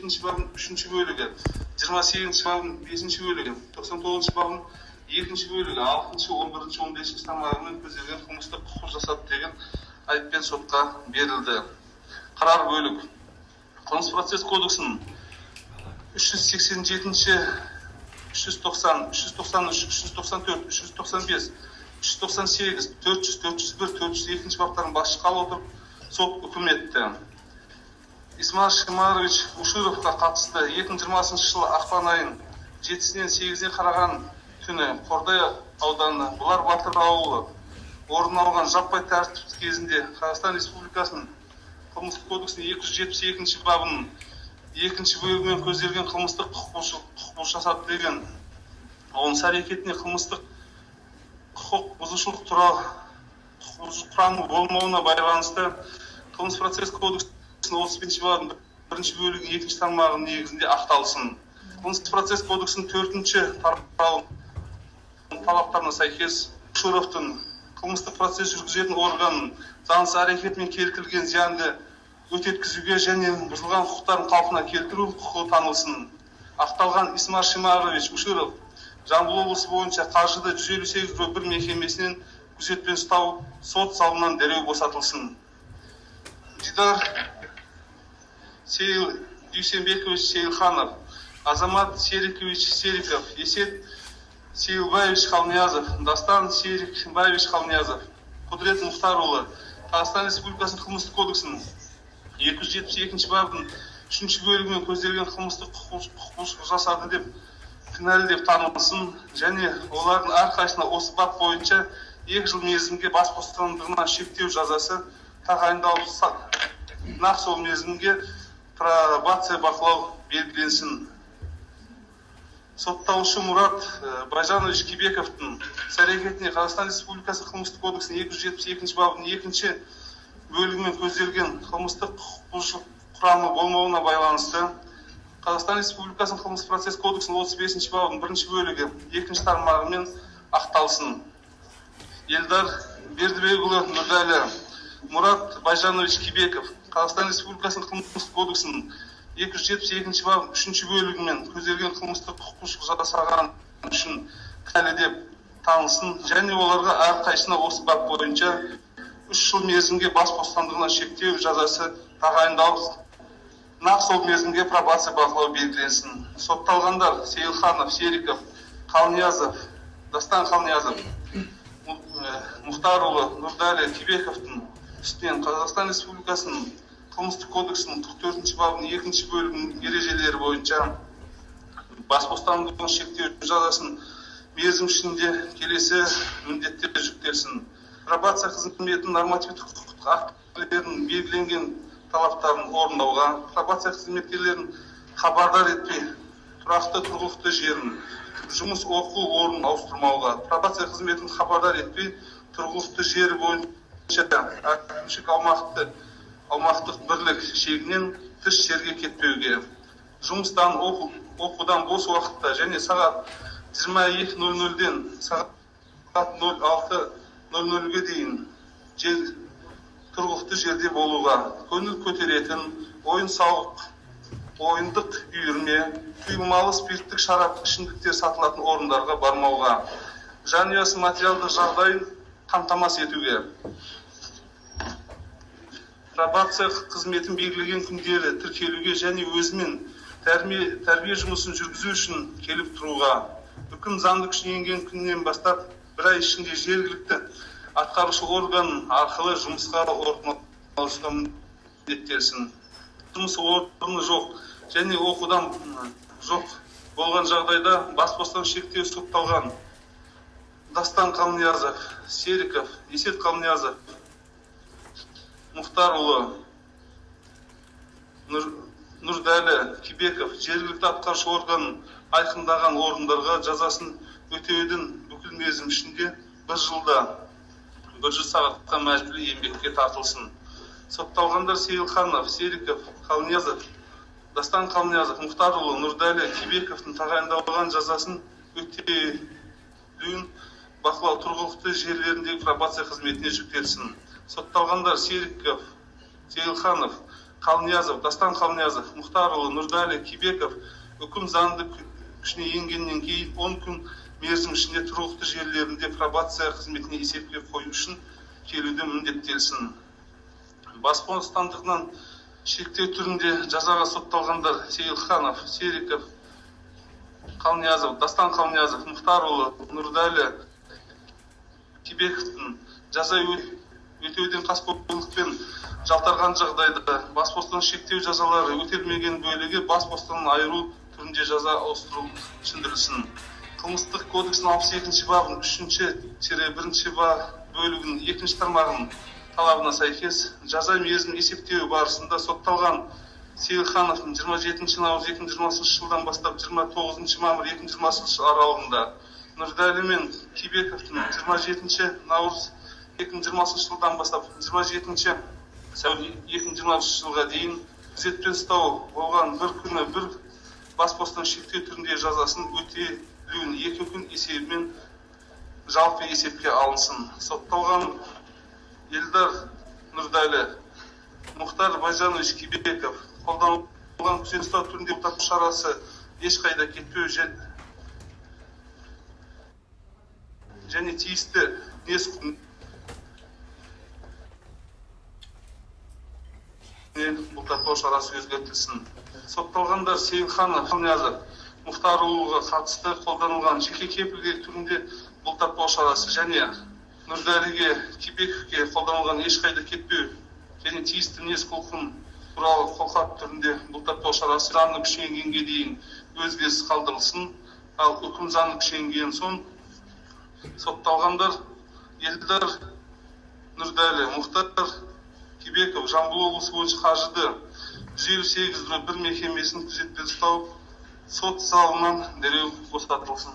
2 бабының 3 бөлігі, 28 бабының 5 бөлігі, 99 бабының 2 бөлігі, 6, 11, 15 тармағымен көзделген қылмыстық құқық жасады деген айыппен сотқа берілді. Қарар бөлік. Қылмыстық процесс кодексінің 387-ші, 390, 393, 394, 395, 398, 400, 401, 402 баптарын басшыға ала отырып сот үкім етті. Исмаил Шимарович Ушировқа қатысты 2020 жылы ақпан айын 7-сінен 8-іне қараған түні Қордай ауданы Бұлар Батыр ауылы орын алған жаппай тәртіп кезінде Қазақстан Республикасының қылмыстық кодексінің 272 бабының 2 бөлігімен көзделген қылмыстық құқық жасады деген оның әрекетіне қылмыстық құқық бұзушылық құрамы болмауына байланысты қылмыстық процесс кодексінің 35 бабының 1 бөлігі 2 тармағының негізінде ақталсын. Қылмыстық процесс кодексінің 4-ші талаптарына сәйкес Ушировтың қылмыстық процесс жүргізетін органның заңсыз әрекетімен келтірілген зиянды өтеткізуге және бұзылған құқықтарын қалпына келтіру құқығы танылсын. Ақталған Исмаил Шимарович Уширов Жамбыл облысы бойынша қаржыды 158/1 мекемесінен күзетпен ұстау сот залынан дереу босатылсын. Дидар Дүйсенбекович Сейілханов, Азамат Серикович Сериков, Есет Сейілбаевич Халниязов, Дастан Серикбаевич Халниязов, Құдірет Мұхтарұлы, Қазақстан Республикасының қылмыстық кодексінің 272 бабының 3 бөлігімен көзделген қылмыстық құқық жасады деп кінәлі деп танылсын және олардың әрқайсысына осы бап бойынша 2 жыл мерзімге бас бостандығынан шектеу жазасы тағайындалып, нақ сол мерзімге пробация бақылау белгіленсін. Сотталушы Мұрат Байжанович Кибековтың әрекетіне Қазақстан Республикасы қылмыстық кодексінің 272 бабының 2 бөлігімен көзделген қылмыстық құқық құрамы болмауына байланысты Қазақстан Республикасының қылмыстық процесс кодексінің 35 бабының 1 бөлігі 2 тармағымен ақталсын. Елдар Бердібекұлы Нұрдәлі, Мұрат Байжанович Кибеков Қазақстан Республикасының қылмыстық кодексінің 272 бабының 3 бөлігімен көзделген қылмыстық құқық жасаған үшін кінәлі деп танылсын және оларға әрқайсысына осы бап бойынша 3 жыл мерзімге бас бостандығынан шектеу жазасы тағайындалып, нақ сол мерзімге пробация бақылау белгіленсін. Сотталғандар Сейілханов, Сериков, Қалниязов, Дастан Қалниязов, Мұхтарұлы, Нұрдәлі, Кибековтың үстінен Қазақстан Республикасының қылмыстық кодексінің 44 бабының 2 бөлігінің ережелері бойынша бас бостандығынан шектеу жазасын мерзім ішінде келесі міндеттер жүктелсін. Пробация қызметінің нормативтік құқықтық актілерінің белгіленген талаптарын орындауға, пробация қызметкерлерін хабардар етпей, тұрақты тұрғылықты жерін, жұмыс оқу орнын ауыстырмауға, пробация қызметінің хабардар етпей, тұрғылықты жері бойынша әкімшілік аумақтық бірлік шегінен тыс жерге кетпеуге, жұмыстан оқудан бос уақытта және сағат 22:00-ден сағат 06:00-ге дейін тұрғылықты жерде болуға, көңіл көтеретін ойын-сауық, ойындық үйірме, құйылмалы спирттік шарап ішімдіктер сатылатын орындарға бармауға, жанұясы материалдық жағдайын қамтамасыз етуге, пробация қызметін белгілеген күндері тіркелуге және өзімен тәрбие жұмысын жүргізу үшін келіп тұруға, үкім заңды күшіне енген күннен бастап 1 ай ішінде жергілікті атқарушы орган арқылы жұмысқа орналасуға міндеттелсін. Жұмыс орны жоқ және оқудан жоқ болған жағдайда бас бостандығынан шектеу сотталған Дастан Қалниязов, Сериков, Есет Қалниязов, Мұхтарұлы, Нұрдәлі, Кибеков жергілікті атқарушы орган айқындаған орындарға жазасын өтеудің бүкіл мерзім ішінде 1 жылда 100 сағатқа мәжбүрлі еңбекке тартылсын. Сотталғандар Сейілханов, Сериков, Қалниязов, Дастан Қалниязов, Мұхтарұлы, Нұрдәлі, Кибековтың тағайындалған жазасын өтеуін бақылау тұрғылықты жерлеріндегі пробация қызметіне жүктелсін. Сотталғандар Сериков, Сейілханов, Қалниязов, Дастан Қалниязов, Мұхтарұлы Нұрдәлі Кебеков үкім заңды күшіне енгеннен кейін 10 күн мерзім ішінде тұрғылықты жерлерінде пробация қызметіне есепке қою үшін келуді міндеттелсін. Бас бостандығынан шектеу түрінде жазаға сотталғандар Сейілханов, Сериков, Қалниязов, Дастан Қалниязов, Мұхтарұлы Нұрдәлі Кебековтың жаза өтеуден қаскөйлікпен жалтарған жағдайда бас бостандығын шектеу жазалары өтелмеген бөлігі бас бостандығын айыру түрінде жаза ауыстыру түсіндірілсін. Қылмыстық кодекстің 62 бабының 3-1 бөлігінің 2 тармағының талабына сәйкес жаза мерзімін есептеу барысында сотталған Сейілхановтың 27 наурыз 2020 жылдан бастап 29 мамыр 2020 аралығында, Нұрдәлі мен Кебековтың 27 наурыз 2020 жылдан бастап 27 сәуір 2020 жылға дейін күзетпен ұстау болған бір күні бір бас бостандығын шектеу түрінде жазасын өтелуін 2 күн есебімен жалпы есепке алынсын. Сотталған Елдар Нұрдәлі, Мұхтар Байжанович Кебеков қолданылған күзет ұстау түрінде бұлтартпау шарасы ешқайда кетпеу және тиісті бұлтартпау шарасы өзгертілсін. Сотталғандар Сейілханов, Қалниязов, Мұхтарұлыға қатысты қолданылған жеке кепілгер түрінде бұлтартпау шарасы және Нұрдәліге Кебековке қолданылған ешқайда кетпеу және тиісті мінез-құлқын туралы қолхат түрінде бұлтартпау шарасы заңды күшіне енгенге дейін өзгеріссіз қалдырылсын. Ал үкім заңды күшіне енген соң сотталғандар Елдар Нұрдәлі, Мұхтар Кебеков Жамбыл облысы бойынша қаржыды 158/1 мекемесін күзетпен ұстау сот залынан дереу босатылсын.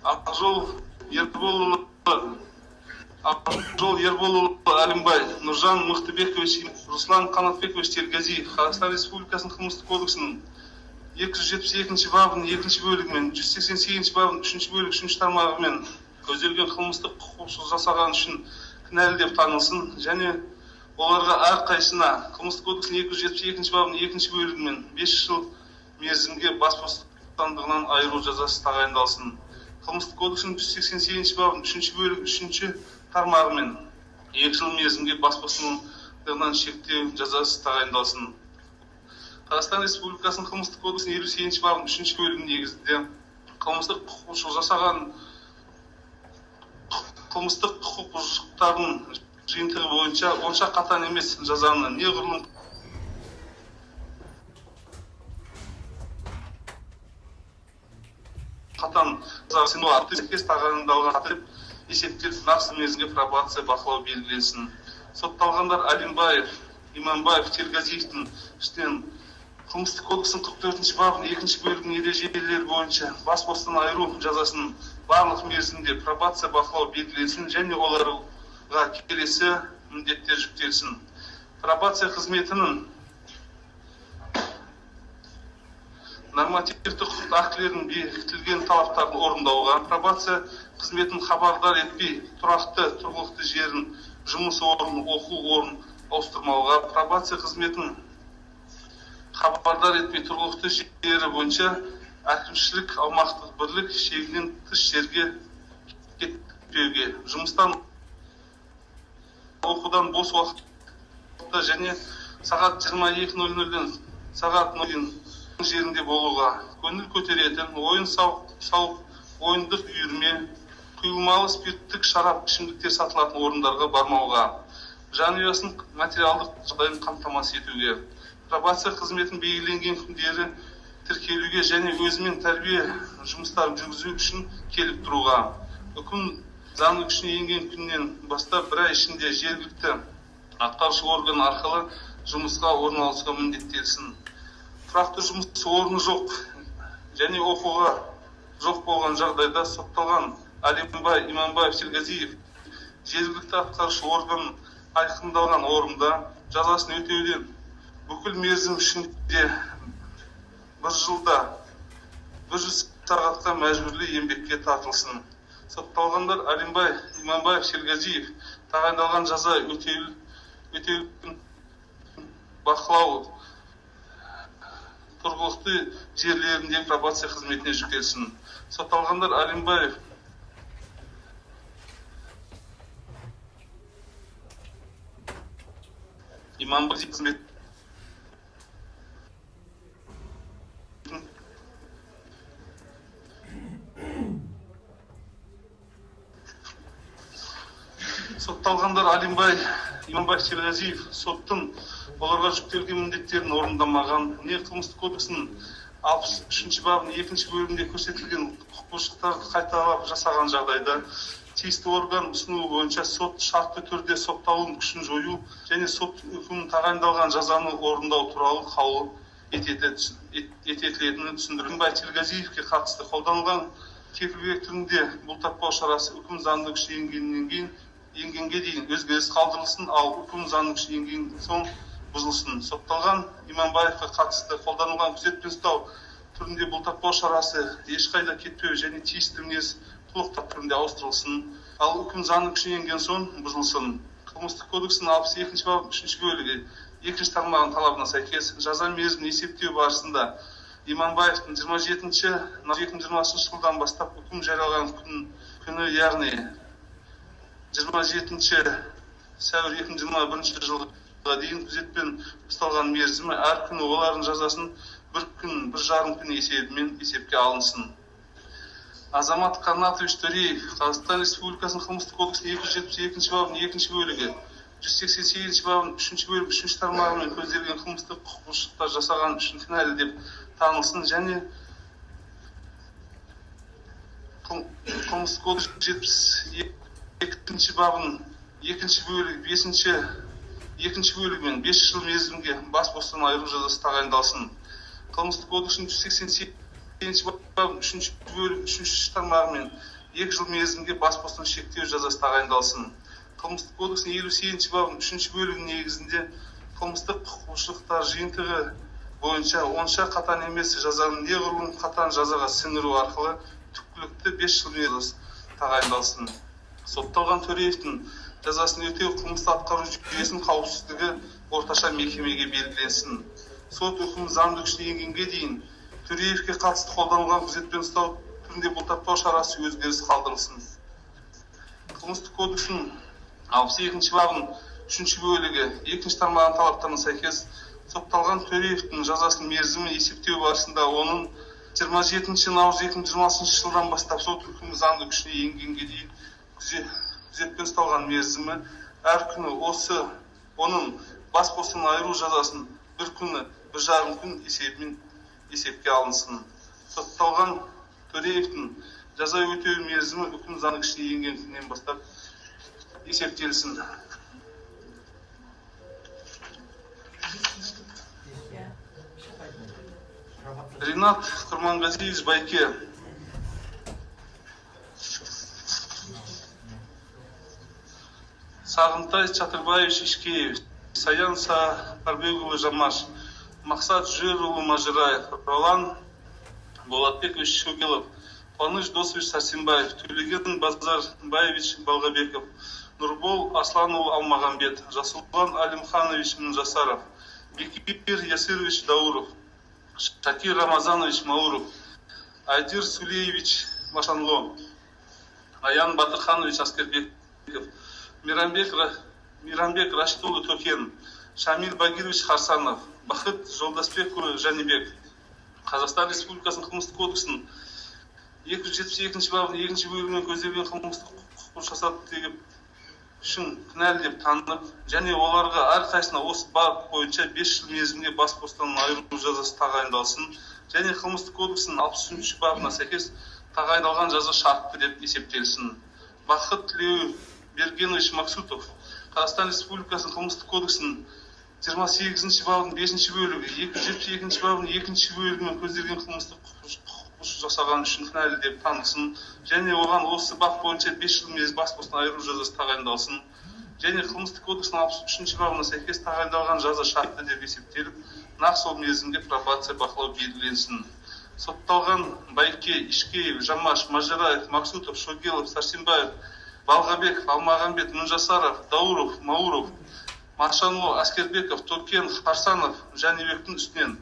Ақжол Ерболұлы Әлімбай, Нұржан Мықтыбекович, Руслан Қанатбекович Тергазиев Қазақстан Республикасының қылмыстық кодексінің 272 бабының 2 бөлігімен 188 бабының 3 бөлігі 3 тармағымен көзделген қылмыстық құқықсыз жасаған үшін кінәлі деп танылсын және оларға әрқайсына қылмыстық кодексінің 272 бабының 2 бөлігімен 5 жыл мерзімге бас бостандығынан айыру жазасы тағайындалсын. Қылмыстық кодексінің 188 бабының 3 бөлігі 3 тармағымен 2 жыл мерзімге бас бостандығынан шектеу жазасы тағайындалсын. Қазақстан Республикасының қылмыстық кодексінің 58 бабының 3 бөлігінің негізінде қылмыстық құқық жасаған қылмыстық құқық бұзушылықтардың жиынтығы бойынша онша қатаң емес жазаны неғұрлым қатаң жазасына сәйкес тағайындалған есептеліп нақты мерзімге пробация бақылау белгіленсін. Сотталғандар Алимбаев, Иманбаев, Тергазиевтің үстінен қылмыстық кодексінің 44 бабының 2 бөлігінің ережелері бойынша бас бостандығынан айыру жазасын барлық мерзімде пробация бақылау белгіленсін және оларға келесі міндеттер жүктелсін. Пробация қызметінің нормативті құқық актілерінің бекітілген талаптарын орындауға, пробация қызметін хабардар етпей тұрақты тұрғылықты жерін, жұмыс орнын, оқу орнын ауыстырмауға, пробация қызметін хабардар етпей тұрғылықты жері бойынша әкімшілік аумақтық бірлік шегінен тыс жерге кетпеуге, жұмыстан оқудан бос уақытта және сағат 22:00-ден сағат 00:00 жерінде болуға, көңіл көтеретін ойын-сауық, ойындық үйірме, құйылмалы спирттік шарап ішімдіктер сатылатын орындарға бармауға, жанұясының материалдық жағдайын қамтамасыз етуге, пробация қызметін белгіленген күндері тіркелуге және өзімен тәрбие жұмыстарын жүргізу үшін келіп тұруға, үкім заңды күшіне енген күннен бастап 1 ай ішінде жергілікті атқарушы орган арқылы жұмысқа орналасуға міндеттелсін. Тұрақты жұмыс орны жоқ және оқуға жоқ болған жағдайда сотталған Алимбай, Иманбаев, Тергазиев жергілікті атқарушы орган айқындалған орында жазасын өтеуден бүкіл мерзім ішінде 1 жылда 100 сағатқа мәжбүрлі еңбекке тартылсын. Сотталғандар Алимбай, Иманбаев, Шергазиев тағайындалған жаза өтеуін бақылау тұрғылықты жерлерінде пробация қызметіне жүктелсін. Сотталғандар Алимбаев, Иманбаев қызмет Сотталғандар Алимбай, Иманбаев, Шергазиев соттың оларға жүктелген міндеттерін орындамаған, не қылмыстық кодексінің 63 бабының 2 бөлімінде көрсетілген құқық бұзушылықтарды қайталап жасаған жағдайда тиісті орган ұсынуы бойынша сот шартты түрде сотталудың күшін жою және сот үкімін тағайындалған жазаны орындау туралы қаулы ететілетіні түсіндірді. Иманбаев, Шергазиевке қатысты қолданылған кепілгерлік түрінде бұлтартпау шарасы үкім заңды күшіне енгенге дейін өзгеріс қалдырылсын, ал үкім заңды күшіне енген соң бұзылсын. Сотталған Иманбаевқа қатысты қолданылған күзет пен ұстау түрінде бұлтартпау шарасы ешқайда кетпеу және тиісті мінез толықтар түрінде ауыстырылсын, ал үкім заңды күшіне енген соң бұзылсын. Қылмыстық кодексінің 62 бабы 3 бөлігі 2 тармағының талабына сәйкес жаза мерзімін есептеу барысында Иманбаевтың 27-2020 жылдан бастап үкім жарияланған күні, яғни 27 сәуір 2021 жылға дейін күзетпен ұсталған мерзімі әр күні олардың жазасын 1 күн, 1,5 күн есебімен есепке алынсын. Азамат Қанатович Төреев, Қазақстан Республикасының қылмыстық кодексінің 272 бабының 2 бөлігі, 188 бабының 3 бөлігі 3 тармағымен көзделген қылмыстық құқық бұзушылықтар жасаған үшін кінәлі деп танылсын және қылмыстық кодекс 72 бабының 2 бөлігі 2 бөлігімен 5 жыл мерзімге бас бостандығынан айыру жазасы тағайындалсын. Қылмыстық кодексінің 188 бабының 3 бөлігі 3 тармағымен 2 жыл мерзімге бас бостандығын шектеу жазасы тағайындалсын. Қылмыстық кодексінің 58 бабының 3 бөлігінің негізінде қылмыстық құқық бұзушылықтар жиынтығы бойынша онша қатаң емес жазаны неғұрлым қатаң жазаға сіңіру арқылы түпкілікті 5 жыл мерзімге тағайындалсын. Сотталған Төреевтің жазасын өтеу қылмыстық атқару жүйесінің қауіпсіздігі орташа мекемеге белгіленсін. Сот үкімі заңды күшіне енгенге дейін Төреевке қатысты қолданылған күзетпен ұстау түрінде бұлтартпау шарасы өзгеріс қалдырылсын. Қылмыстық кодексінің 62 бабының 3 бөлігі 2 тармағының талаптарына сәйкес сотталған Төреевтің жазасын мерзімі есептеу барысында оның 27 наурыз 2020 жылдан бастап сот үкімі заңды күшіне енгенге дейін күзетпен ұсталған мерзімі әр күні оның бас бостандығынан айыру жазасын 1 күні, 1,5 күн есебімен есепке алынсын. Сотталған Төреевтің жаза өтеу мерзімі үкім заңды күшіне енген күннен бастап есептелсін. Ринат Құрманғазиевич Байке, Сағынтай Чатырбаевич Ишкеев, Саян Сапарбекұлы Жамаш, Мақсат Жүйерұлы Мажыраев, Ролан Болатбекович Шогелов, Қуаныш Досович Сарсенбаев, Төлеген Базарбаевич Балғабеков, Нұрбол Асланұлы Алмағамбет, Жасулан Алимханович Мунжасаров, Бекипир Ясирович Дауров, Шакир Рамазанович Мауров, Айдир Сулеевич Машанло, Аян Батырханович Аскербеков, Миранбек Рашидұлы Токен, Шамил Багирович Харсанов, Бақыт Жолдасбекұлы Жанибек, Қазақстан Республикасының қылмыстық кодексінің 272 бабының 2 бөлігімен көзделген қылмыстық құқық жасады үшін кінәлі деп танылып, және оларға әрқайсысына осы бап бойынша 5 жыл мерзімге бас бостандығынан айыру жазасы тағайындалсын, және қылмыстық кодексінің 63 бабына сәйкес тағайындалған жаза шартты деп есептелсін. Бақыт Тілеубергенович Максутов, Қазақстан Республикасының қылмыстық кодексінің 28 бабының 5 бөлігі 272 бабының 2 бөлігімен көзделген қылмыстық құқық жасаған үшін кінәлі деп танылсын, және оған осы бап бойынша 5 жыл мерзім бас бостандығынан айыру жазасы тағайындалсын, және қылмыстық кодексінің 63 бабына сәйкес тағайындалған жаза шартты деп есептеліп, нақ сол мерзімде пробация бақылау белгіленсін. Сотталған Байке, Ишкеев, Жамаш, Мажираев, Максутов, Шогелов, Сарсенбаев, Балғабеков, Алмағамбет, Мунжасаров, Дауров, Мауров, Маршанло, Аскербеков, Токен, Харсанов, Жәнібектің үстінен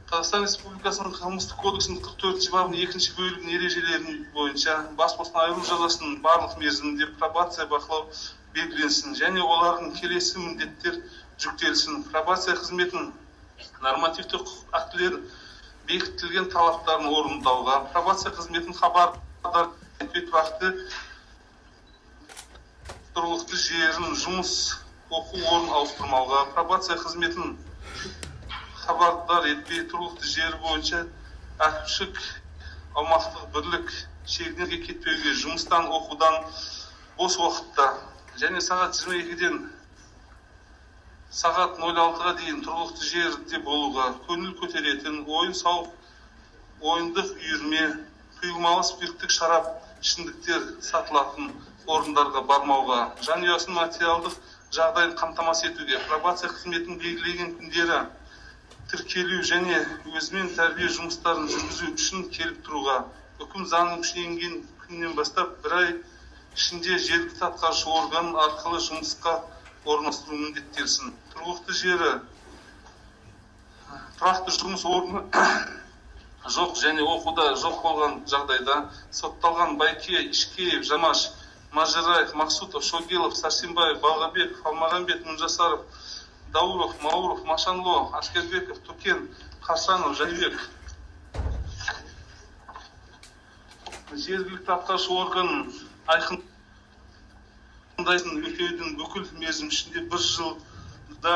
Қазақстан Республикасының қылмыстық кодексінің 44 бабының 2 бөлігінің ережелерін бойынша бас бостандығынан айыру жазасының барлық мерзімінде пробация бақылау белгіленсін және олардың келесі міндеттер жүктелсін. Пробация қызметінің нормативті құқық актілері бекітілген талаптарын орындауға, пробация қызметінің хабардар етпей тұрақты тұрғылықты жерін жұмыс оқу орнын ауыстырмауға, пробация қызметінің хабардар етпей тұрғылықты жері бойынша әкімшілік аумақтық бірлік шегінеге кетпеуге, жұмыстан оқудан бос уақытта және сағат 22-ден сағат 06-ға дейін тұрғылықты жерде болуға, көңіл көтеретін ойын-сауық, ойындық үйірме, құйылмалы спирттік шарап ішімдіктер сатылатын орындарға бармауға, жанұясының материалдық жағдайын қамтамасыз етуге, пробация қызметінің белгіленген күндері тіркелу және өзімен тәрбие жұмыстарын жүргізу үшін келіп тұруға, үкім заңның күшіне енген күннен бастап 1 ай ішінде жергілікті атқарушы орган арқылы жұмысқа орналастыру міндеттелсін. Тұрғылықты жері тұрақты жұмыс орны жоқ және оқуда жоқ болған жағдайда сотталған Байке, Ишкеев, Жамаш, Мажираев, Максутов, Шогелов, Сарсенбаев, Балғабеков, Алмағамбет, Мунжасаров, Дауров, Мауров, Машанло, Аскербеков, Токен, Харсанов, Жәнібек жергілікті атқарушы орган айқындайтын өтеудің бүкіл мерзім ішінде 1 жылда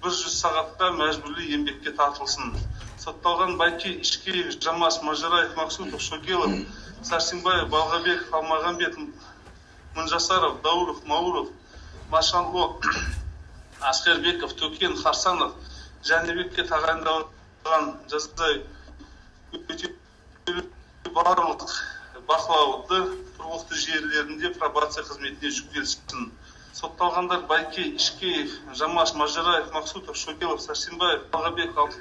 100 сағатқа мәжбүрлі еңбекке тартылсын. Сотталған Байке, Ишкеев, Жамаш, Мажираев, Максутов, Шогелов, Сарсенбаев, Балғабеков, Алмағамбет, Мунжасаров, Дауров, Мауров, Машанло, Аскербеков, Токен, Харсанов, Жәнібекке тағайындалған жаза өтеу барлық бақылауды тұрғылықты жерлерінде пробация қызметіне жүктелсін. Сотталғандар Байке, Ишкеев, Жамаш, Мажираев, Максутов, Шогелов, Сарсенбаев, Балғабеков,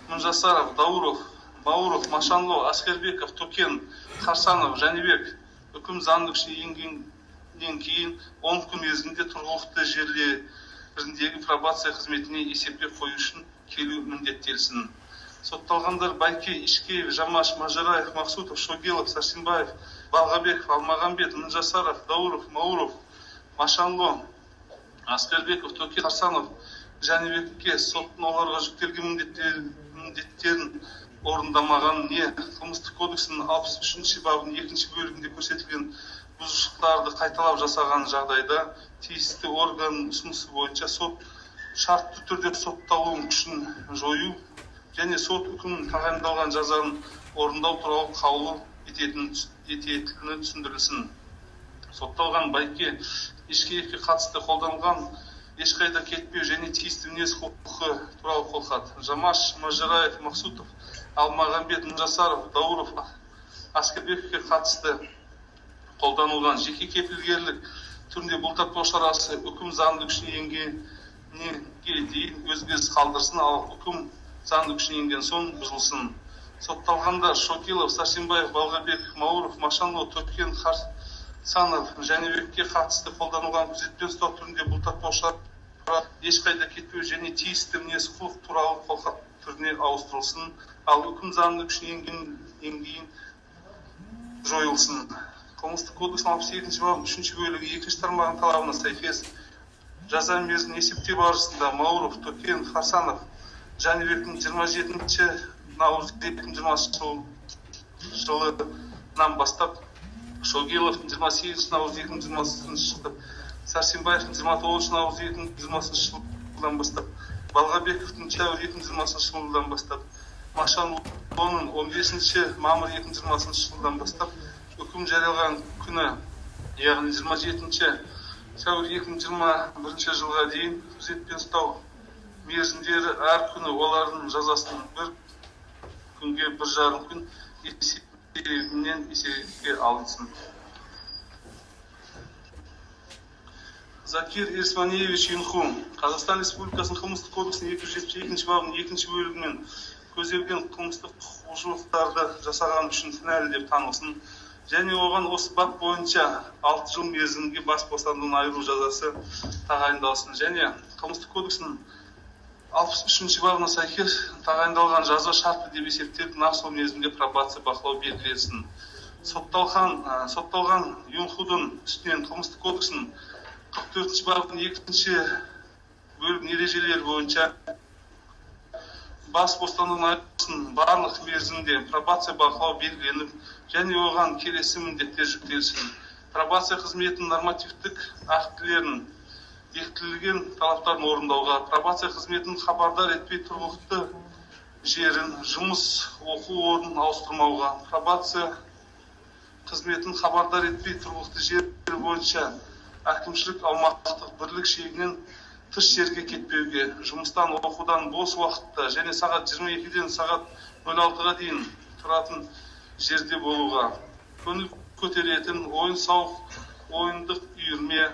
Мунжасаров, Дауров, Мауров, Машанло, Аскербеков, Токен, Харсанов, Жәнібек үкім заңның күшіне енгеннен кейін 10 күн мерзімінде тұрғылықты жерлеріндегі пробация қызметіне есепке қою үшін келу міндеттелсін. Сотталғандар Байке, Ишкеев, Жамаш, Мажираев, Максутов, Шогелов, Сарсенбаев, Балғабеков, Алмағамбет, Мунжасаров, Дауров, Мауров, Машанло, Аскербеков, Токен, Харсанов, Жәнібекке соттың оларға жүктелген міндеттерін орындамаған не қылмыстық кодексінің 63 бабының 2 бөлігінде көрсетілген бұзушылықтарды қайталап жасаған жағдайда тиісті орган ұсынысы бойынша сот шартты түрде сотталуын күшін жою және сот үкімін тағайындалған жазаны орындау туралы қаулы ететіні түсіндірілсін. Сотталған Байке, Ишкеевке қатысты қолданған ешқайда кетпеу және тиісті мінез құқы туралы қолхат. Жамаш, Мажираев, Максутов, Алмағамбет, Мунжасаров, Дауров, Аскербековке қатысты қолданылған жеке кепілгерлік түрінде бұлтартпау шарасы үкім заңды күшіне енгенге дейін өзгеріс қалдырсын, ал үкім заңды күшіне енген соң бұзылсын. Сотталғандар Шогелов, Сарсенбаев, Балғабеков, Мауров, Машанло, Токен, Харсанов, Жәнібекке қатысты қолданылған күзетпен ұстау түрінде бұлтартпау шарасы ешқайда кетпеу және тиісті мінез құқық туралы қолхат түріне ауыстырылсын, ал үкім заңды күшіне енгеннен жойылсын. Қылмыстық кодекстің 62 бабының 3 бөлігі 2 тармағының талабына сәйкес жаза мерзімін есептеу барысында Мауров, Токен, Харсанов, Жәнібектің 27 наурыз 2020 жылынан бастап, Шогеловтың 28 наурыз 2020 жылдан, Сарсенбаевтың 29 наурыз 2020 жылдан бастап, Балғабековтың 2020 жылдан бастап, Машанлоның 15 мамыр 2020 жылдан бастап, үкім жариялаған күні, яғни 27 сәуір 2021 жылға дейін күзетпен ұстау мерзімдері әр күні олардың жазасын 1 күнге 1,5 күн есебінен есепке алынсын. Закир Ирсманевич Юнху, Қазақстан Республикасының қылмыстық кодексінің 272 бабының 2 бөлігімен көзделген қылмыстық құқық бұзушылықтарды жасаған үшін кінәлі деп танылсын және оған осы бап бойынша 6 жыл мерзімге бас бостандығынан айыру жазасы тағайындалсын және қылмыстық кодексінің 63 бабына сәйкес тағайындалған жаза шартты деп есептеліп нақты мерзімде пробация бақылау белгіленсін. Сотталған Юнхудың үстінен қылмыстық кодексінің 44 бабының 2 бөлім ережелері бойынша бас бостандығынан айырылсын барлық мерзімде пробация бақылау белгіленіп және оған келесі міндеттер жүктелсін. Пробация қызметінің нормативтік актілерін бекітілген талаптарын орындауға, пробация қызметінің хабардар етпей тұрғылықты жерін, жұмыс, оқу орнын ауыстырмауға, пробация қызметінің хабардар етпей тұрғылықты жері бойынша әкімшілік аумақтық бірлік шегінен тыс жерге кетпеуге, жұмыстан оқудан бос уақытта және сағат 22-ден сағат 06-ға дейін тұратын жерде болуға, көңіл көтеретін ойын-сауық, ойындық үйірме,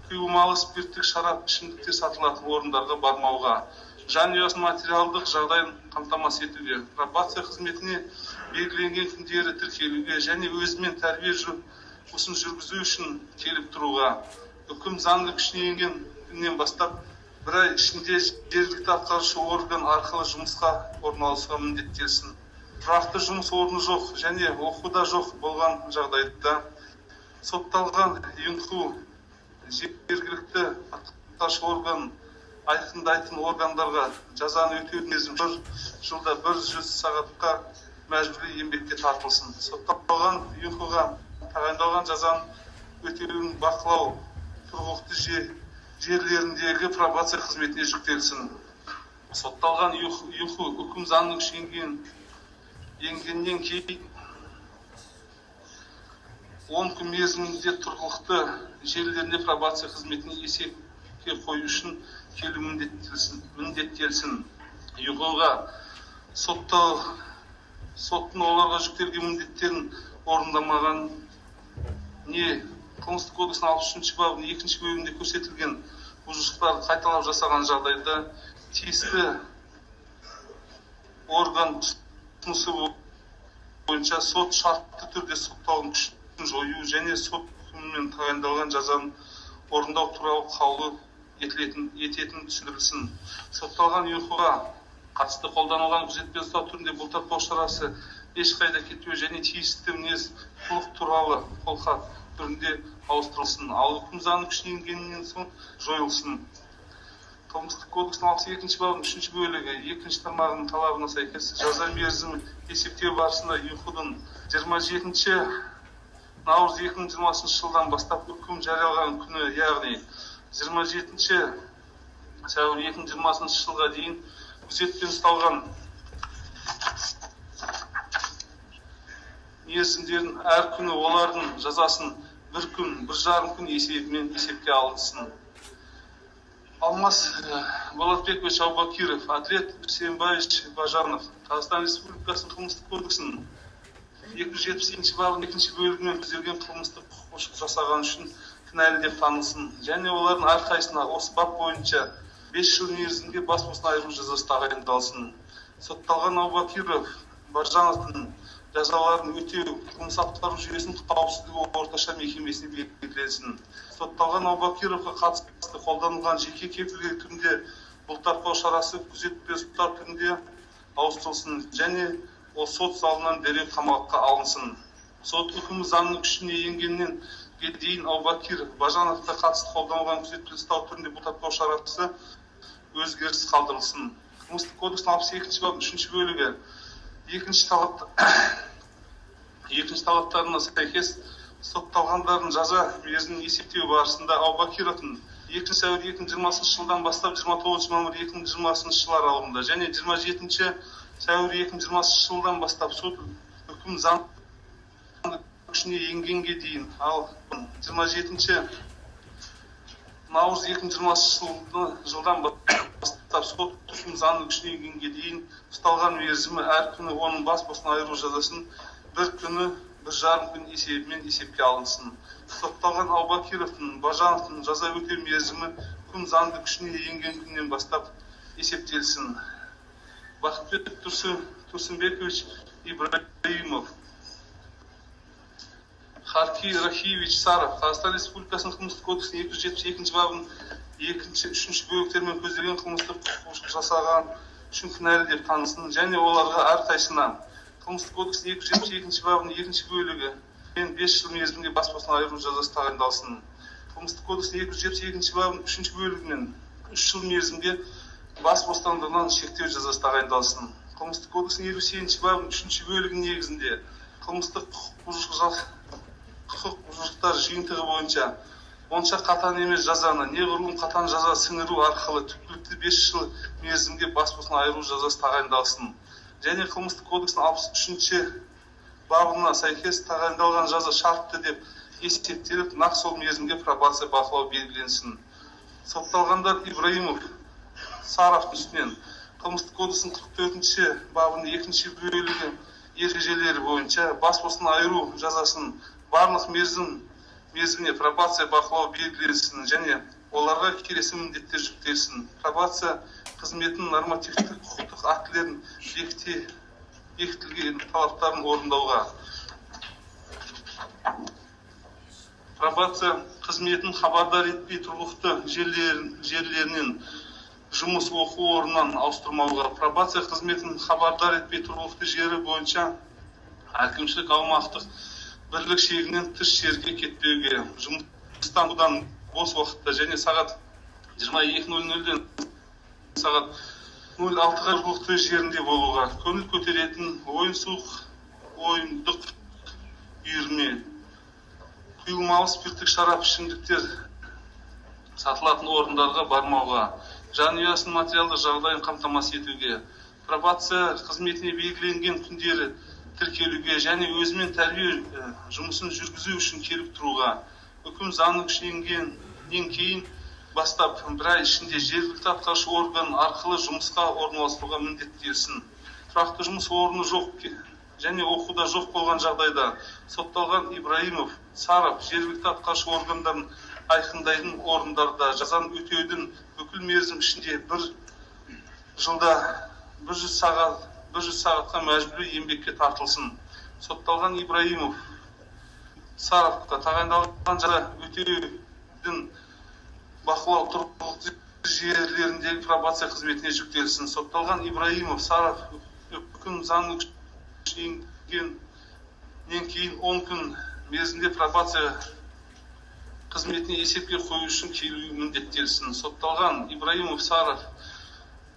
құйылмалы спирттік шарап ішімдіктер сатылатын орындарға бармауға, жанұясының материалдық жағдайын қамтамасыз етуге, пробация қызметіне белгіленген күндері тіркелуге және өзімен тәрбие жұмысын жүргізу үшін келіп тұруға, үкім заңды күшіне енген күннен бастап бір ай ішінде жергілікті атқарушы орган арқылы жұмысқа орналасуға міндеттелсін. Тұрақты жұмыс орны жоқ және оқуда жоқ болған жағдайда сотталған Юнху жергілікті атқарушы орган айқындайтын органдарға жазаны өтеу мерзімі 1 жылда 100 сағатқа мәжбүрлі еңбекке тартылсын. Сотталған Юнхуға тағайындалған жазаны өтеуін бақылау тұрғылықты жерлеріндегі пробация қызметіне жүктелсін. Сотталған Юнху үкім заңның күшіне енгеннен кейін 10 күн мерзімінде тұрғылықты жерлерінде пробация қызметіне есепке қою үшін келу міндеттелсін. Юнхуға соттың оларға жүктелген міндеттерін орындамаған не қылмыстық кодексінің 63 бабының 2 бөлімінде көрсетілген бұзушылықтарды қайталап жасаған жағдайда тиісті орган ұсынысы бойынша сот шартты түрде сотталған күшін жою және сот үкімімен тағайындалған жазаны орындау туралы қаулы ететін түсіндірілсін. Сотталған Юнхуға қатысты қолданылған күзетпен ұстау түрінде бұлтартпау шарасы ешқайда кетпеу және тиісті мінез құлық туралы қолхат түрінде ауыстырылсын, ал үкім заңы күшіне енгеннен соң жойылсын. Қылмыстық кодекстің 62 бабының 3 бөлігі 2 тармағының талабына сәйкес жаза мерзімі есептеу барысында Юнхудың 27 наурыз 2020 жылдан бастап үкім жариялаған күні, яғни 27 сәуір 2020 жылға дейін күзетпен ұсталған мерзімдерін әр күні олардың жазасын 1 күн, 1,5 күн есебімен есепке алынсын. Алмас Болатбекович Аубакиров, Адлет Үсенбаевич Бажанов, Қазақстан Республикасының қылмыстық кодексінің 272 бабының 2 бөлігімен көзделген қылмыстық құқық бұзушылық жасаған үшін кінәлі деп танылсын және олардың әрқайсысына осы бап бойынша 5 жыл мерзімге бас бостандығынан айыру жазасы тағайындалсын. Сотталған Аубакиров Бажановтың жазаларын өтеу қылмыс атқару жүйесінің қауіпсіздігі орташа мекемесіне белгіленсін. Сотталған Аубакировқа қатысты қолданылған жеке кепілгер түрінде бұлтартпау шарасы күзетпен ұстау түрінде ауыстырылсын және ол сот залынан дереу қамаққа алынсын. Сот үкімі заңның күшіне енгеннен дейін Аубакиров Бажановқа қатысты қолданылған күзетпен ұстау түрінде бұлтартпау шарасы өзгеріс қалдырылсын. Қылмыстық кодекстің 62 бабының 3 бөлігі екінші талаптарына сәйкес сотталғандардың жаза мерзімін есептеу барысында Аубакировтың 2 сәуір 2020 жылдан бастап 29 мамыр 2020 жыл аралығында және 27 сәуір 2020 жылдан бастап сот үкім заңның күшіне енгенге дейін, ал 27 наурыз 2020 жылдан бастап сот үкім заңның күшіне енгенге дейін ұсталған мерзімі әр күні оның бас бостандығынан айыру жазасын 1 күні, 1,5 күн есебімен есепке алынсын. Сотталған Аубакировтың Бажановтың жаза өтеу мерзімі үкім заңды күшіне енген күннен бастап есептелсін. Бақытбек Турсынбекович Ибраимов, Харки Рахиевич Саров, Қазақстан Республикасының қылмыстық кодексінің 272 бабының 2-3 бөліктермен көзделген қылмыстық құқық бұзушылық жасаған үшін кінәлі деп танылсын, және оларға әрқайсысына қылмыстық кодекстің 272 бабының 2 бөлігі мен 5 жыл мерзімге бас бостандығынан айыру жазасы тағайындалсын. Қылмыстық кодекстің 272 бабының 3 бөлігімен 3 жыл мерзімге бас бостандығынан шектеу жазасы тағайындалсын. Қылмыстық кодекстің 57 бабының 3 бөлігінің негізінде қылмыстық құқық бұзушылықтар жиынтығы бойынша онша қатаң емес жазаны неғұрлым қатаң жаза сіңіру арқылы түпкілікті 5 жыл мерзімге бас бостандығынан айыру жазасы тағайындалсын. Және қылмыстық кодекстің 63 бабына сәйкес тағайындалған жаза шартты деп есептеліп, нақ сол мерзімге пробация бақылау белгіленсін. Сотталғандар Ибраимов Саровтың үстінен қылмыстық кодекстің 44 бабының 2 бөлігі ережелері бойынша бас бостандығынан айыру жазасын барлық мерзіміне пробация бақылау белгіленсін, және оларға келесі міндеттер жүктелсін. Пробация қызметінің нормативтік құқықтық актілерін бекітілген талаптарын орындауға. Пробация қызметін хабардар етпей тұрғылықты жерлерінен жұмыс оқу орнынан ауыстырмауға. Пробация қызметін хабардар етпей тұрғылықты жері бойынша әкімшілік аумақтық бірлік шегінен тыс жерге кетпеуге. Жұмыстан одан бос уақытта және сағат 22:00-ден сағат 06:00-ға тұрғылықты жерінде болуға. Көңіл көтеретін ойындық үйірме, құйылмалы спирттік шарап ішімдіктер сатылатын орындарға бармауға. Жанұясының материалдық жағдайын қамтамасыз етуге. Пробация қызметіне белгіленген күндері тіркелуге және өзімен тәрбие жұмысын жүргізу үшін келіп тұруға. Үкім заңы күшенгеннен кейін бастап бір ай ішінде жергілікті атқарушы орган арқылы жұмысқа орналастыруға міндеттелсін. Тұрақты жұмыс орны жоқ және оқуда жоқ болған жағдайда сотталған Ибраимов Саров жергілікті атқарушы органдарын айқындайтын орындарда жазаны өтеудің бүкіл мерзім ішінде 1 жылда 100 сағатқа мәжбүрлі еңбекке тартылсын. Сотталған Ибраимов Саровқа тағайындалған жаза өтеудің бақылау тұрғылықты жерлеріндегі пробация қызметіне жүктелсін. Сотталған Ибраимов Саров үкім заңы күшенгеннен кейін 10 күн мерзімде пробация қызметіне есепке қою үшін келуі міндеттелсін. Сотталған Ибраимов Саров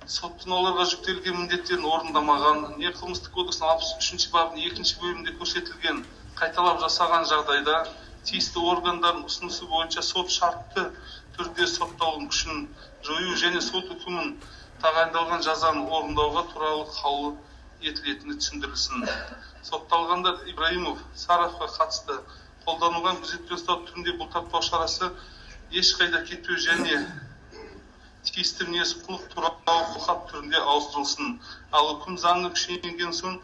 соттың оларға жүктелген міндеттерін орындамаған, не қылмыстық кодекстің 63 бабының 2 бөлімінде көрсетілген қайталап жасаған жағдайда тиісті органдардың ұсынысы бойынша сот шартты түрде сотталған күшін жою және сот үкімін тағайындалған жазаны орындауға туралы қаулы етілетіні түсіндірілсін. Сотталғандар Ибраимов Саровқа қатысты қолданылған күзетпен ұстау түрінде бұлтартпау шарасы ешқайда кетпеу және тиісті мінез құлық туралы қолхат түрінде ауыстырылсын, ал үкім заңы күшенгеннен соң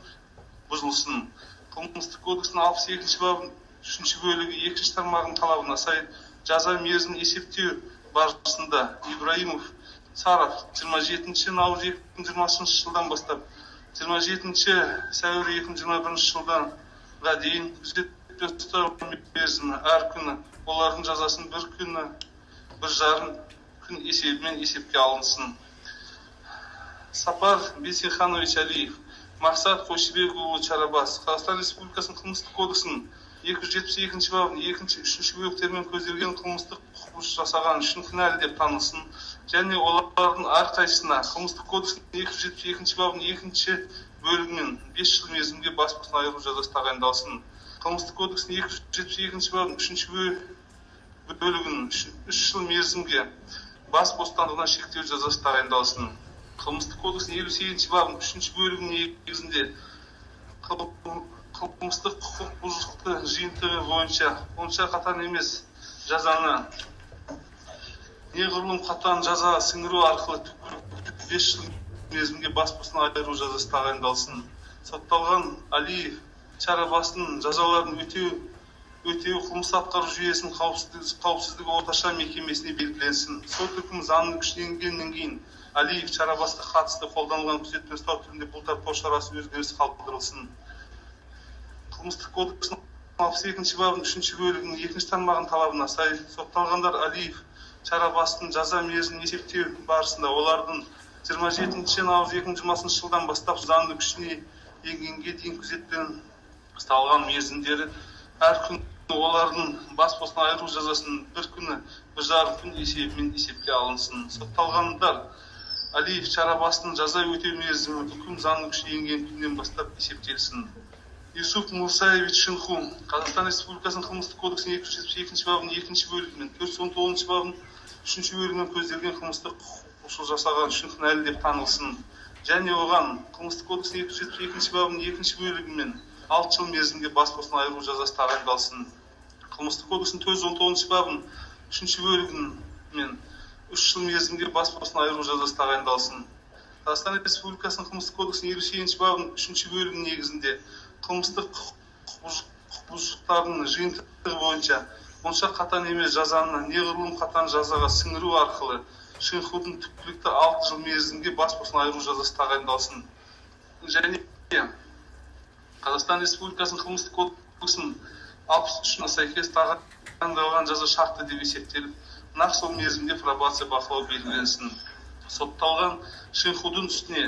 бұзылсын. Қылмыстық кодекстің 62 бабының 3 бөлігі 2 тармағының талабына сай жаза мерзімін есептеу барысында Ибраимов Саров 27 наурыз 2020 жылдан бастап 27 сәуір 2021 жылданға дейін күзетпен ұстау мерзімі әр күні олардың жазасын 1 күні 1,5 күн есебімен есепке алынсын. Сапар Бейсенханович Алиев, Мақсат Қойшыбекұлы Чарабас, Қазақстан Республикасының қылмыстық кодексінің 272 бабының 2-3 бөліктермен көзделген қылмыстық құқық бұзушылық жасаған үшін кінәлі деп танылсын, және олардың әрқайсысына қылмыстық кодексінің 272 бабының 2 бөлігімен 5 жыл мерзімге бас бостандығынан айыру жазасы тағайындалсын. Қылмыстық кодексінің 272 бабының 3 бөлігін 3 жыл мерзімге бас бостандығынан шектеу жазасы тағайындалсын. Қылмыстық кодекстің 58 бабының 3 бөлігінің негізінде қылмыстық құқық бұзушылықты жиынтығы бойынша онша қатаң емес жазаны неғұрлым қатаң жаза сіңіру арқылы 5 жыл мерзімге бас бостандығынан айыру жазасы тағайындалсын. Сотталған Алиев Чарабастың жазаларын өтеу қылмыс атқару жүйесінің қауіпсіздігі орташа мекемесіне белгіленсін. Сот үкімі заңның күшенгеннен кейін Алиев Чарабасқа қатысты қолданылған күзетпен ұстау түрінде бұлтартпау шарасы өзгеріс қалдырылсын. Қылмыстық кодекстің 62 бабының 3 бөлігінің 2 тармағының талабына сай сотталғандар Алиев Чарабастың жаза мерзімін есептеу барысында олардың 27 наурыз 2020 жылдан бастап заңды күшіне енгенге дейін күзетпен ұсталған мерзімдері әр күн олардың бас бостандығынан айыру жазасын бір күні 1,5 күн есебімен есепке алынсын. Сотталғандар Алиев Чарабастың жаза өтеу мерзімі үкім заңды күшіне енген күннен бастап есептелсін. Юсуп Мусаевич Шинху Қазақстан Республикасының қылмыстық кодексінің 272 бабының 2 бөлігімен 419 бабының 3 бөлігімен көзделген қылмыстық құқық бұзушылық жасаған үшін кінәлі деп танылсын. Және оған қылмыстық кодексінің 272 бабының 2 бөлігімен 6 жыл мерзімге бас бостандығынан айыру жазасы тағайындалсын. Қылмыстық кодексінің 419 бабының 3 бөлігімен 3 жыл мерзімге бас бостандығынан айыру жазасы тағайындалсын. Қазақстан Республикасының қылмыстық кодексінің 57 бабының 3 бөлігінің негізінде қылмыстық құқық бұзушылықтардың жиынтығы бойынша онша қатаң емес жазаны неғұрлым қатаң жазаға сіңіру арқылы Шинхудың түпкілікті 6 жыл мерзімге бас бостандығынан айыру жазасы тағайындалсын. Және Қазақстан Республикасының қылмыстық кодексінің 63-на сәйкес тағайындалған жаза шартты деп есептеліп, нақ сол мерзімде пробация бақылау белгіленсін. Сотталған Шинхудың үстіне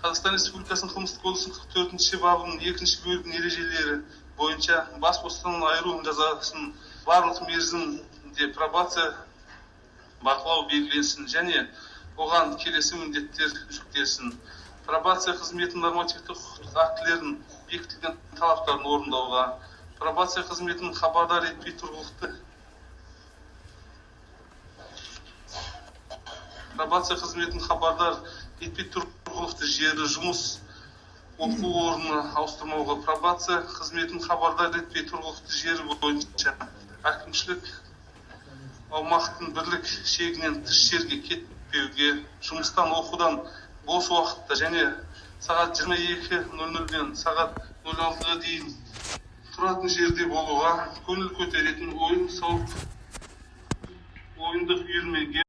Қазақстан Республикасының қылмыстық кодексінің 44 бабының 2 бөлігінің ережелері бойынша бас бостандығынан айыру жазасын барлық мерзімде пробация бақылау белгіленсін және оған келесі міндеттер жүктелсін. Пробация қызметінің нормативті құқықтық актілерін бекітілген талаптарын орындауға, пробация қызметінің хабардар етпей тұрғылықты жері, жұмыс, оқу орны ауыстырмауға, пробация қызметінің хабардар етпей тұрғылықты жері бойынша әкімшілік аумақтың бірлік шегінен тыс жерге кетпеуге, жұмыстан оқудан бос уақытта және сағат 22:00-ден сағат 06:00-ға дейін тұратын жерде болуға, көңіл көтеретін ойын-сауық, ойындық үйірмеге,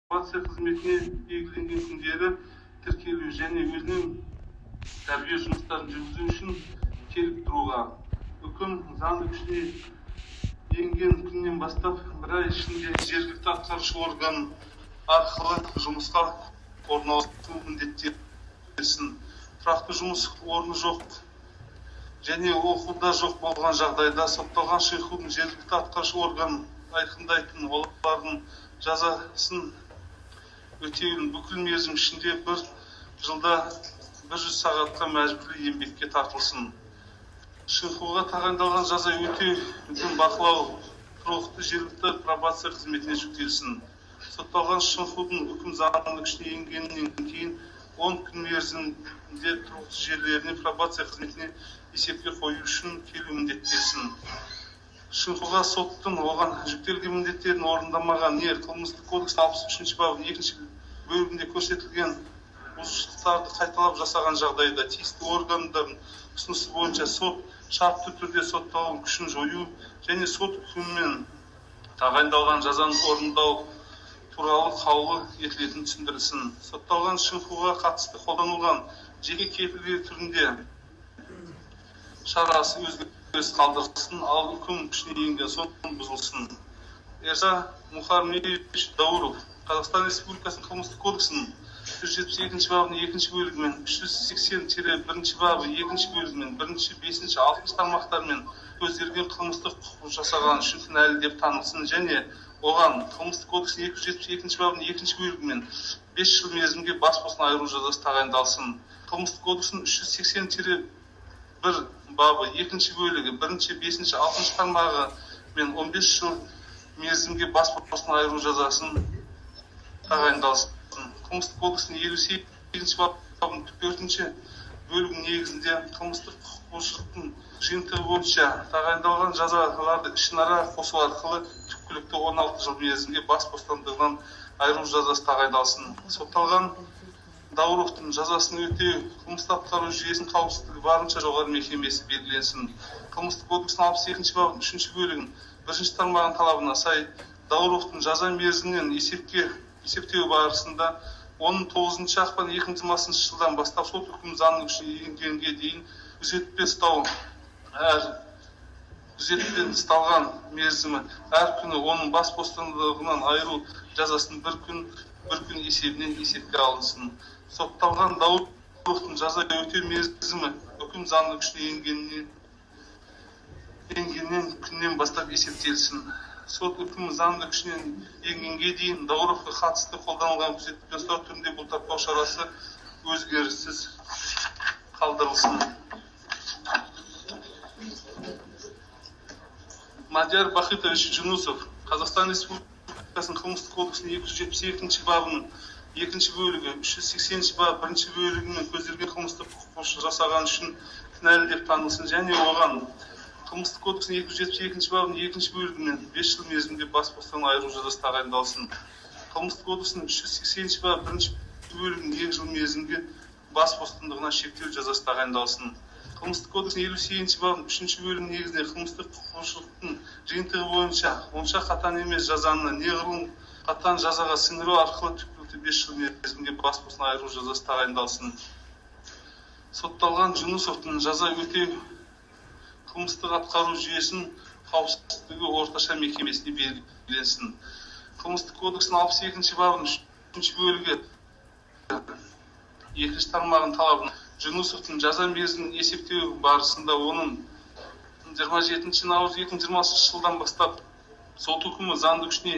пробация қызметіне белгіленген күндері тіркелу және өзінің тәрбие жұмыстарын жүргізу үшін келіп тұруға. Үкім заңды күшіне енген күннен бастап 1 ай ішінде жергілікті атқарушы орган арқылы жұмысқа орналасу міндеттелсін. Тұрақты жұмыс орны жоқ және оқуда жоқ болған жағдайда сотталған Шинхудың жергілікті атқарушы орган айқындайтын олардың жазасын өтеуін бүкіл мерзім ішінде 1 жылда 100 сағатқа мәжбүрлі еңбекке тартылсын. Шинхуға тағайындалған жаза өтеудің бақылау тұрғылықты жергілікті пробация қызметіне жүктелсін. Сотталған Шинхудың үкім заңды күшіне енгеннен кейін 10 күн мерзімде тұрғылықты жерлеріне пробация қызметіне есепке қою үшін келу міндеттелсін. Шинхуға соттың оған жүктелген міндеттерін орындамаған не қылмыстық кодекстің 63 бабының 2 бөлігінде көрсетілген бұзушылықтарды қайталап жасаған жағдайда тиісті органдардың ұсынысы бойынша сот шартты түрде сотталған күшін жою және сот үкімімен тағайындалған жазаны орындау туралы қаулы етілетіні түсіндірілсін. Сотталған Шинхуға қатысты қолданылған жеке кепілгер түрінде шарасы өзгеріс қалдырылсын, ал үкім күшіне енген соң бұзылсын. Эрза Мухармедович Дауров Қазақстан Республикасының қылмыстық кодексінің 372 бабының екінші бөлігімен 380-1 бабы екінші бөлігімен 1-ші, 5-ші, 6-ші тармақтармен көзделген қылмыстық құқық жасаған үшін кінәлі деп танылсын және оған қылмыстық кодекстің 272 бабының екінші бөлігімен 5 жыл мерзімге бас бостандығынан айыру жазасы тағайындалсын. Қылмыстық кодекстің 380-1 бабы екінші бөлігі 1-ші, 5-ші, 6-ші тармағы мен 15 жыл мерзімге бас бостандығынан айыру жазасын тағайындалсын. Қылмыстық кодекстің 58 бабының 4-ші бөлігінің негізінде қылмыстық құқық бұзушылықтың жиынтығы бойынша тағайындалған жазаларды ішінара қосу арқылы түпкілікті 16 жыл мерзімге бас бостандығынан айыру жазасы тағайындалсын. Сотталған Дауровтың жазасын өтеу қылмыстық атқару жүйесінің қауіпсіздігі барынша жоғары мекемесі белгіленсін. Қылмыстық кодекстің 62 бабының 3-ші бөлігінің 1-ші тармағының талабына сай Дауровтың жаза мерзімінен есептеу барысында оның 9 ақпан 2020 жылдан бастап сот үкімі заңның күшіне енгенге дейін күзетпен ұстау күзетпен ұсталған мерзімі әр күні оның бас бостандығынан айыру жазасын бір күн есебінен есепке алынсын. Сотталған Дауровтың жаза өтеу мерзімі үкім заңның күшіне енгеннен күннен бастап есептелсін. Сот үкімі заңды күшінен енгенге дейін Дауровқа қатысты қолданылған күзетпен ұстау түрінде бұлтартпау шарасы өзгеріссіз қалдырылсын. Мадияр Бахитович Жунусов, Қазақстан Республикасының қылмыстық кодексінің 272 бабының 2-ші бөлігі, 380 бабы 1-ші бөлігімен көзделген қылмыстық құқық жасаған үшін кінәлі деп танылсын және оған Қылмыстық кодексінің 272 бабының 2-ші бөлігімен 5 жыл мерзімге бас бостандығынан айыру жазасы тағайындалсын. Қылмыстық кодексінің 380 бабы 1-ші бөлігінің 2 жыл мерзімге бас бостандығынан шектеу жазасы тағайындалсын. Қылмыстық кодексінің 58 бабының 3-ші бөлігінің негізінде қылмыстық құқық бұзушылықтың жиынтығы бойынша онша қатаң емес жазаны неғұрлым қатаң жазаға сіңіру арқылы түпкілікті 5 жыл мерзімге бас бостандығынан айыру жазасы тағайындалсын. Сотталған Жунусовтың жаза өтеу қылмыстық атқару жүйесінің қауіпсіздігі орташа мекемесіне белгіленсін. Қылмыстық кодекстің 62 бабының 3-ші бөлігі 2-ші тармағының талабына Жунусовтың жаза мерзімін есептеу барысында оның 27 наурыз 2020 жылдан бастап сот үкімі заңды күшіне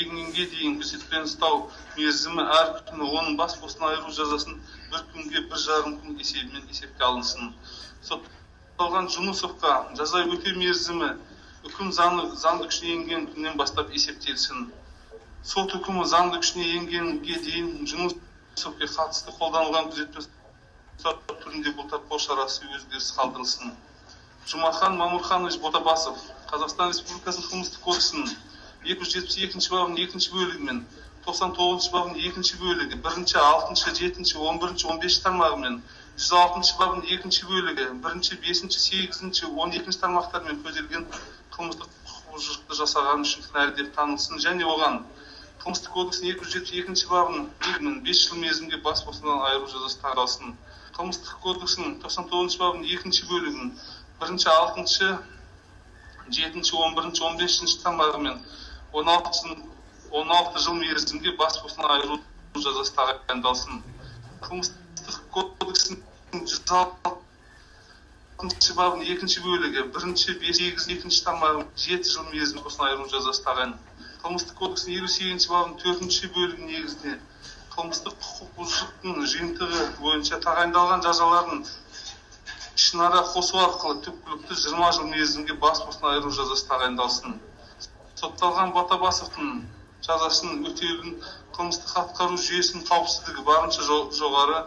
енгенге дейін күзетпен ұстау мерзімі әр күні оның бас бостандығынан айыру жазасын бір күнге 1,5 күн есебімен есепке алынсын. Сотталған Жунусовқа жаза өтеу мерзімі үкім заңды күшіне енген күннен бастап есептелсін. Сот үкімі заңды күшіне енгенге дейін Жунусовқа қатысты қолданылған күзетпен ұстау түрінде бұлтартпау шарасы өзгеріс қалдырылсын. Жұмахан Мамурханович Ботабасов, Қазақстан Республикасының қылмыстық кодексінің 272 бабының 2-ші бөлігі мен 99 бабының 2-ші бөлігі 1-ші, 6-ші, 7-ші, 11-ші, 15-ші тармағы мен 106 бабының 2-ші бөлігі 1-ші, 5-ші, 8-ші, 12-ші тармақтармен көзделген қылмыстық құқық бұзушылықты жасаған үшін кінәлі деп танылсын және оған қылмыстық кодексінің 272 бабының 5 жыл мерзімге бас бостандығынан айыру жазасы тағайындалсын. Қылмыстық кодексінің 99 бабының 2-ші бөлігінің 1-ші, 6-ші, 7-ші, 11-ші, 15-ші тармағы мен 16 жыл мерзімге бас бостандығынан айыру жазасы тағайындалсын. Қылмыстық кодексінің 106 бабының 2-ші бөлігі 1-ші, 5-ші, 2-ші тармағы 7 жыл мерзімге бостандығынан айыру жазасы тағайындалсын. Қылмыстық кодексінің 58 бабының 4-ші бөлігінің негізінде қылмыстық құқық бұзушылықтың жиынтығы бойынша тағайындалған жазаларын ішінара қосу арқылы түпкілікті 20 жыл мерзімге бас бостандығынан айыру жазасы тағайындалсын. Сотталған Ботабасовтың жазасын өтеудің қылмыстық атқару жүйесінің қауіпсіздігі барынша жоғары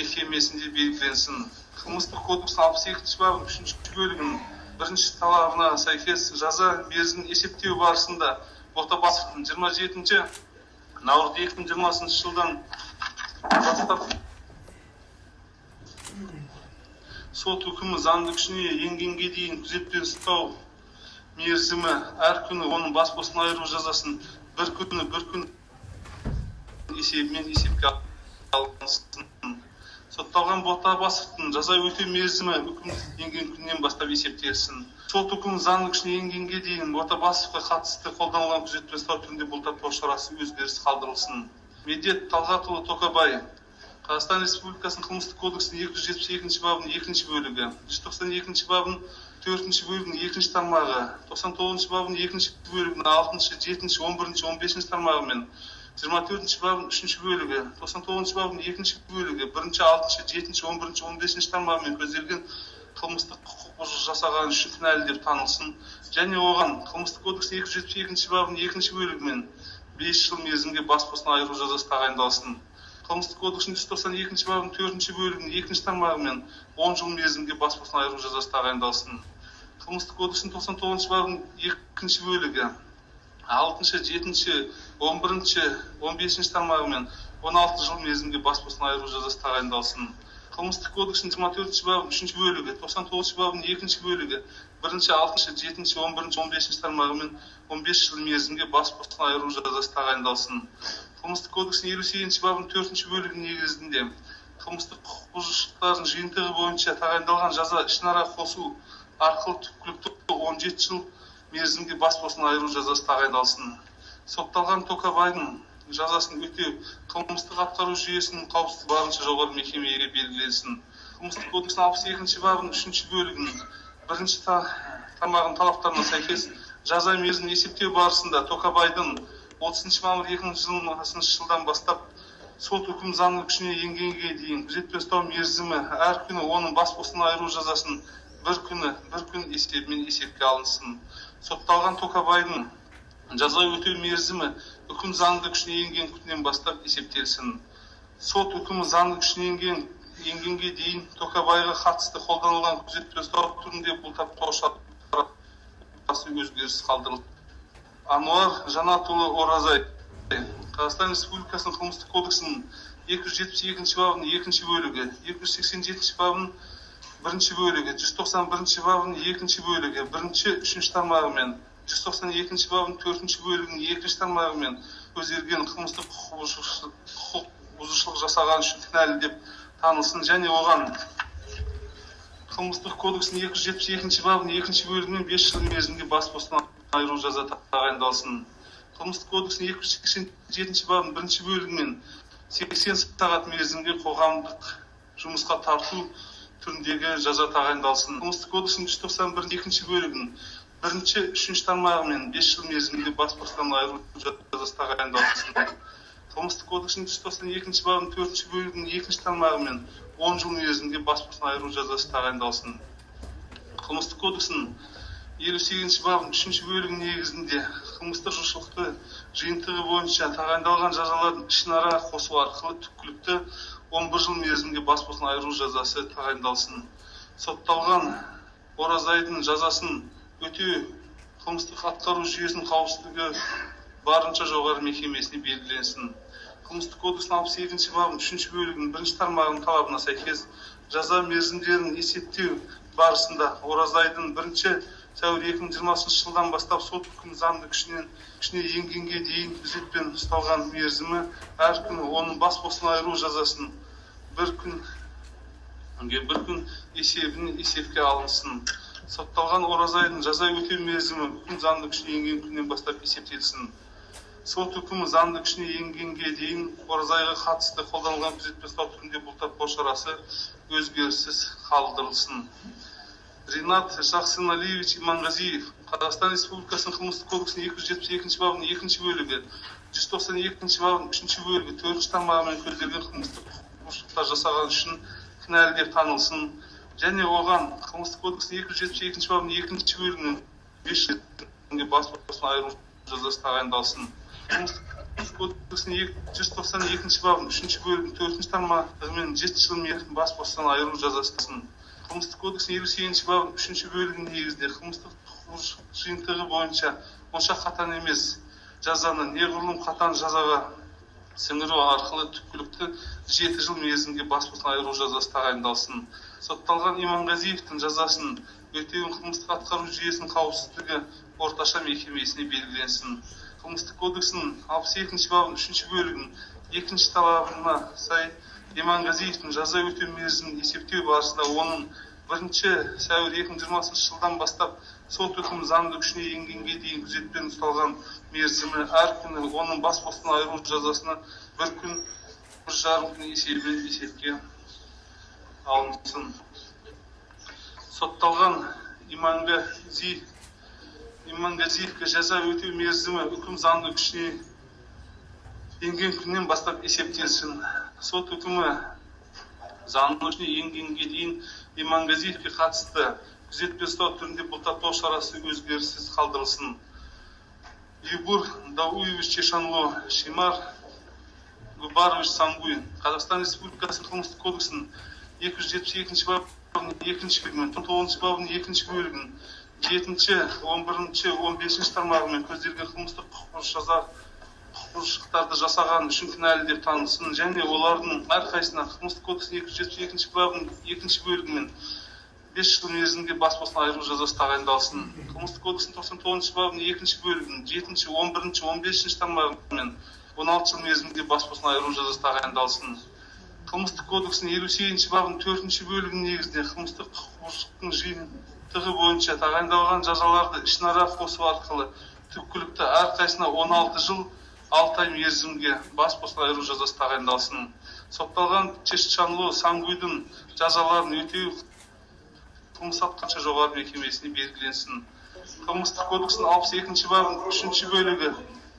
мекемесінде белгіленсін. Қылмыстық кодекстің 62 бабының 3-ші бөлігінің 1-ші талабына сәйкес жаза мерзімін есептеу барысында Ботабасовтың 27 наурыз 2020 жылдан бастап сот үкімі заңды күшіне енгенге дейін күзетпен ұстау мерзімі әр күні оның бас бостандығынан айыру жазасын бір күн есебімен есепке алынсын. Сотталған Ботабасовтың жаза өтеу мерзімі үкім енген күннен бастап есептелсін. Сот үкімі заңды күшіне енгенге дейін Ботабасовқа қатысты қолданылған күзетпен ұстау түрінде бұлтартпау шарасы өзгеріс қалдырылсын. Медет Талғатұлы Токабай Қазақстан Республикасының қылмыстық кодексінің 272 бабының 2 бөлігі, 192 бабының 4 бөлігінің 2 тармағы, 99 бабының 2 бөлігінің 6, 7, 11, 15 тармағы мен 24 бабының 3 бөлігі, 99 бабының 2 бөлігі, 1, 6, 7, 11, 15 тармағы мен көзделген қылмыстық құқық бұзушылық жасағаны үшін кінәлі деп танылсын, және оған қылмыстық кодекстің 272 бабының 2 бөлігімен 5 жыл мерзімге бас бостандығынан айыру жазасы тағайындалсын. Қылмыстық кодекстің 192 бабының 4 бөлігінің 2 тармағымен 10 жыл мерзімге бас бостандығынан айыру жазасы тағайындалсын. Қылмыстық кодекстің 99 бабының 2 бөлігі 6, 7, 11, 15 тармағымен 16 жыл мерзімге бас бостандығынан айыру жазасы тағайындалсын. Қылмыстық кодекстің 24 бабының 3 бөлігі, 99 бабының 2 бөлігі 1, 6, 7, 11, 15 тармағымен 15 жыл мерзімге бас бостандығынан айыру жазасы тағайындалсын. Қылмыстық кодекстің 58 бабының 4 бөлігі негізінде қылмыстық құқық бұзушылықтардың жиынтығы бойынша тағайындалған жаза ішінара қосу арқылы түпкілікті 17 жыл мерзімге бас бостандығынан айыру жазасы тағайындалсын. Сотталған Токабайдың жазасын өтеу қылмыстық атқару жүйесінің қауіпсіздігі барынша жоғары мекемеге белгіленсін. Қылмыстық кодекстің 62 бабының 3 бөлігінің 1 тармағының талаптарына сәйкес жаза мерзімін есептеу барысында Токабайдың 30 мамыр 2020 жылдан бастап сот үкімі заңды күшіне енгенге дейін күзетпен ұстау мерзімі әр күні оның бас бостандығынан айыру жазасын бір күн есебімен есепке алынсын. Сотталған Токабайдың жаза өтеу мерзімі үкім заңды күшіне енген күннен бастап есептелсін. Сот үкімі заңды күшіне енгенге дейін Токабайға қатысты қолданылған күзетпен ұстау түрінде бұлтартпау шарасы өзгеріс қалдырылды. Ануар Жанатұлы Оразай Қазақстан Республикасының қылмыстық кодексінің 272 бабының 2 бөлігі, 287 бабының 1 бөлігі, 191 бабының 2 бөлігі, 1, 3 тармағымен 192 бабының 4 бөлігінің 2 тармағымен көзделген қылмыстық құқық бұзушылық жасаған үшін кінәлі деп танылсын, және оған қылмыстық кодексінің 272 бабының 2 бөлігімен 5 жыл мерзімге бас бостандығынан айыру жаза тағайындалсын. Қылмыстық кодексінің 287 бабының 1 бөлігімен 80 сағат мерзімге қоғамдық жұмысқа тарту түріндегі жаза тағайындалсын. Қылмыстық кодексінің 191 2 бөлігінің 1, 3 тармағымен 5 жыл мерзімге бас бостандығынан айыру жазасы тағайындалсын. Қылмыстық кодексінің 192 бабының 4 бөлігінің 2 тармағымен 10 жыл мерзімге бас бостандығынан айыру жазасы тағайындалсын. Қылмыстық кодексінің 58 бабының 3 бөлігінің негізінде қылмыстық жошылықты жиынтығы бойынша тағайындалған жазалардың ішінара қосу арқылы түпкілікті 11 жыл мерзімге бас бостандығынан айыру жазасы тағайындалсын. Сотталған Оразайдың жазасын өтеу қылмыстық атқару жүйесінің қауіпсіздігі барынша жоғары мекемесіне белгіленсін. Қылмыстық кодекстің 62 бабының 3 бөлігінің 1 тармағының талабына сәйкес жаза мерзімдерін есептеу барысында Оразайдың 1 сәуір 2020 жылдан бастап сот үкімі заңды күшіне енгенге дейін күзетпен ұсталған мерзімі әр күні оның бас бостандығынан айыру жазасын бір күн есебінен есепке алынсын. Сотталған Оразайдың жаза өтеу мерзімі үкім заңды күшіне енген күннен бастап есептелсін. Сот үкімі заңды күшіне енгенге дейін Оразайға қатысты қолданылған күзетпен ұстау түрінде бұлтартпау шарасы өзгеріссіз қалдырылсын. Ринат Жақсыналиевич Иманғазиев Қазақстан Республикасының қылмыстық кодексінің 272 бабының 2 бөлігі, 192 бабының 3 бөлігі 4 тармағымен көзделген қылмыстық бұзушылықтар жасаған үшін кінәлі деп танылсын, және оған қылмыстық кодексінің 272 бабының 2 бөлігінің 5 жылге бас бостандығынан айыру жазасы тағайындалсын. Қылмыстық кодексінің 192 бабының 3 бөлігінің 4 тармағымен 7 жыл мерзімге бас бостандығынан айыру жазасын. Қылмыстық кодексінің 58 бабының 3 бөлігінің негізінде қылмыстық құқық жиынтығы бойынша онша қатаң емес жазаны неғұрлым қатаң жазаға сіңіру арқылы түпкілікті 7 жыл мерзімге бас бостандығынан айыру жазасы тағайындалсын. Сотталған Иманғазиевтің жазасын өтеуін қылмыстық атқару жүйесінің қауіпсіздігі орташа мекемесіне белгіленсін. Қылмыстық кодексінің 62 бабының 3 бөлігінің 2 талабына сай Иманғазиевтің жаза өтеу мерзімін есептеу барысында оның 1 сәуір 2020 жылдан бастап сот үкімі заңды күшіне енгенге дейін күзетпен ұсталған мерзімі әр күні оның бас бостандығынан айыру жазасына 1 күн 1,5 күн есепке алынсын. Сотталған Имангазиевке жаза өтеу мерзімі үкім заңды күшіне енген күннен бастап есептелсін. Сот үкімі заңды күшіне енгенге дейін Имангазиевке қатысты күзетпен ұстау түрінде бұлтартпау шарасы өзгеріссіз қалдырылсын. Егор Дауевич Чешанло, Шимар Губарович Сангуин, Қазақстан Республикасы қылмыстық кодексінің 272 бабының 2-ші бөлігімен, 19-ші бабының 2-ші бөлігінің 7-ші, 11-ші, 15-ші тармағымен көзделген қылмыстық құқық бұзушылықтарды жасаған үшін кінәлі деп танылсын, және олардың әрқайсысына қылмыстық кодекстің 272 бабының 2-ші бөлігімен 5 жыл мерзімге бас бостандығынан айыру жазасы тағайындалсын. Қылмыстық кодекстің 99-ші бабының 2-ші бөлігінің 7-ші, 11-ші, 15-ші тармағымен 16 жыл мерзімге бас бостандығынан айыру жазасы тағайындалсын. Қылмыстық кодекстің 58-ші бабының 4-ші бөлігінің негізінде қылмыстық құқық бұзушылықтың жиынтығы бойынша тағайындалған жазаларды ішінара қосу арқылы түпкілікті әрқайсысына 16 жыл 6 ай мерзімге бас бостандығынан айыру жазасы тағайындалсын. Сотталған Чешанло Сангуйдың жазаларын өтеу қылмыс атқанша жоғары мекемесіне белгіленсін. Қылмыстық кодекстің 62-ші бабының 3-ші бөлігі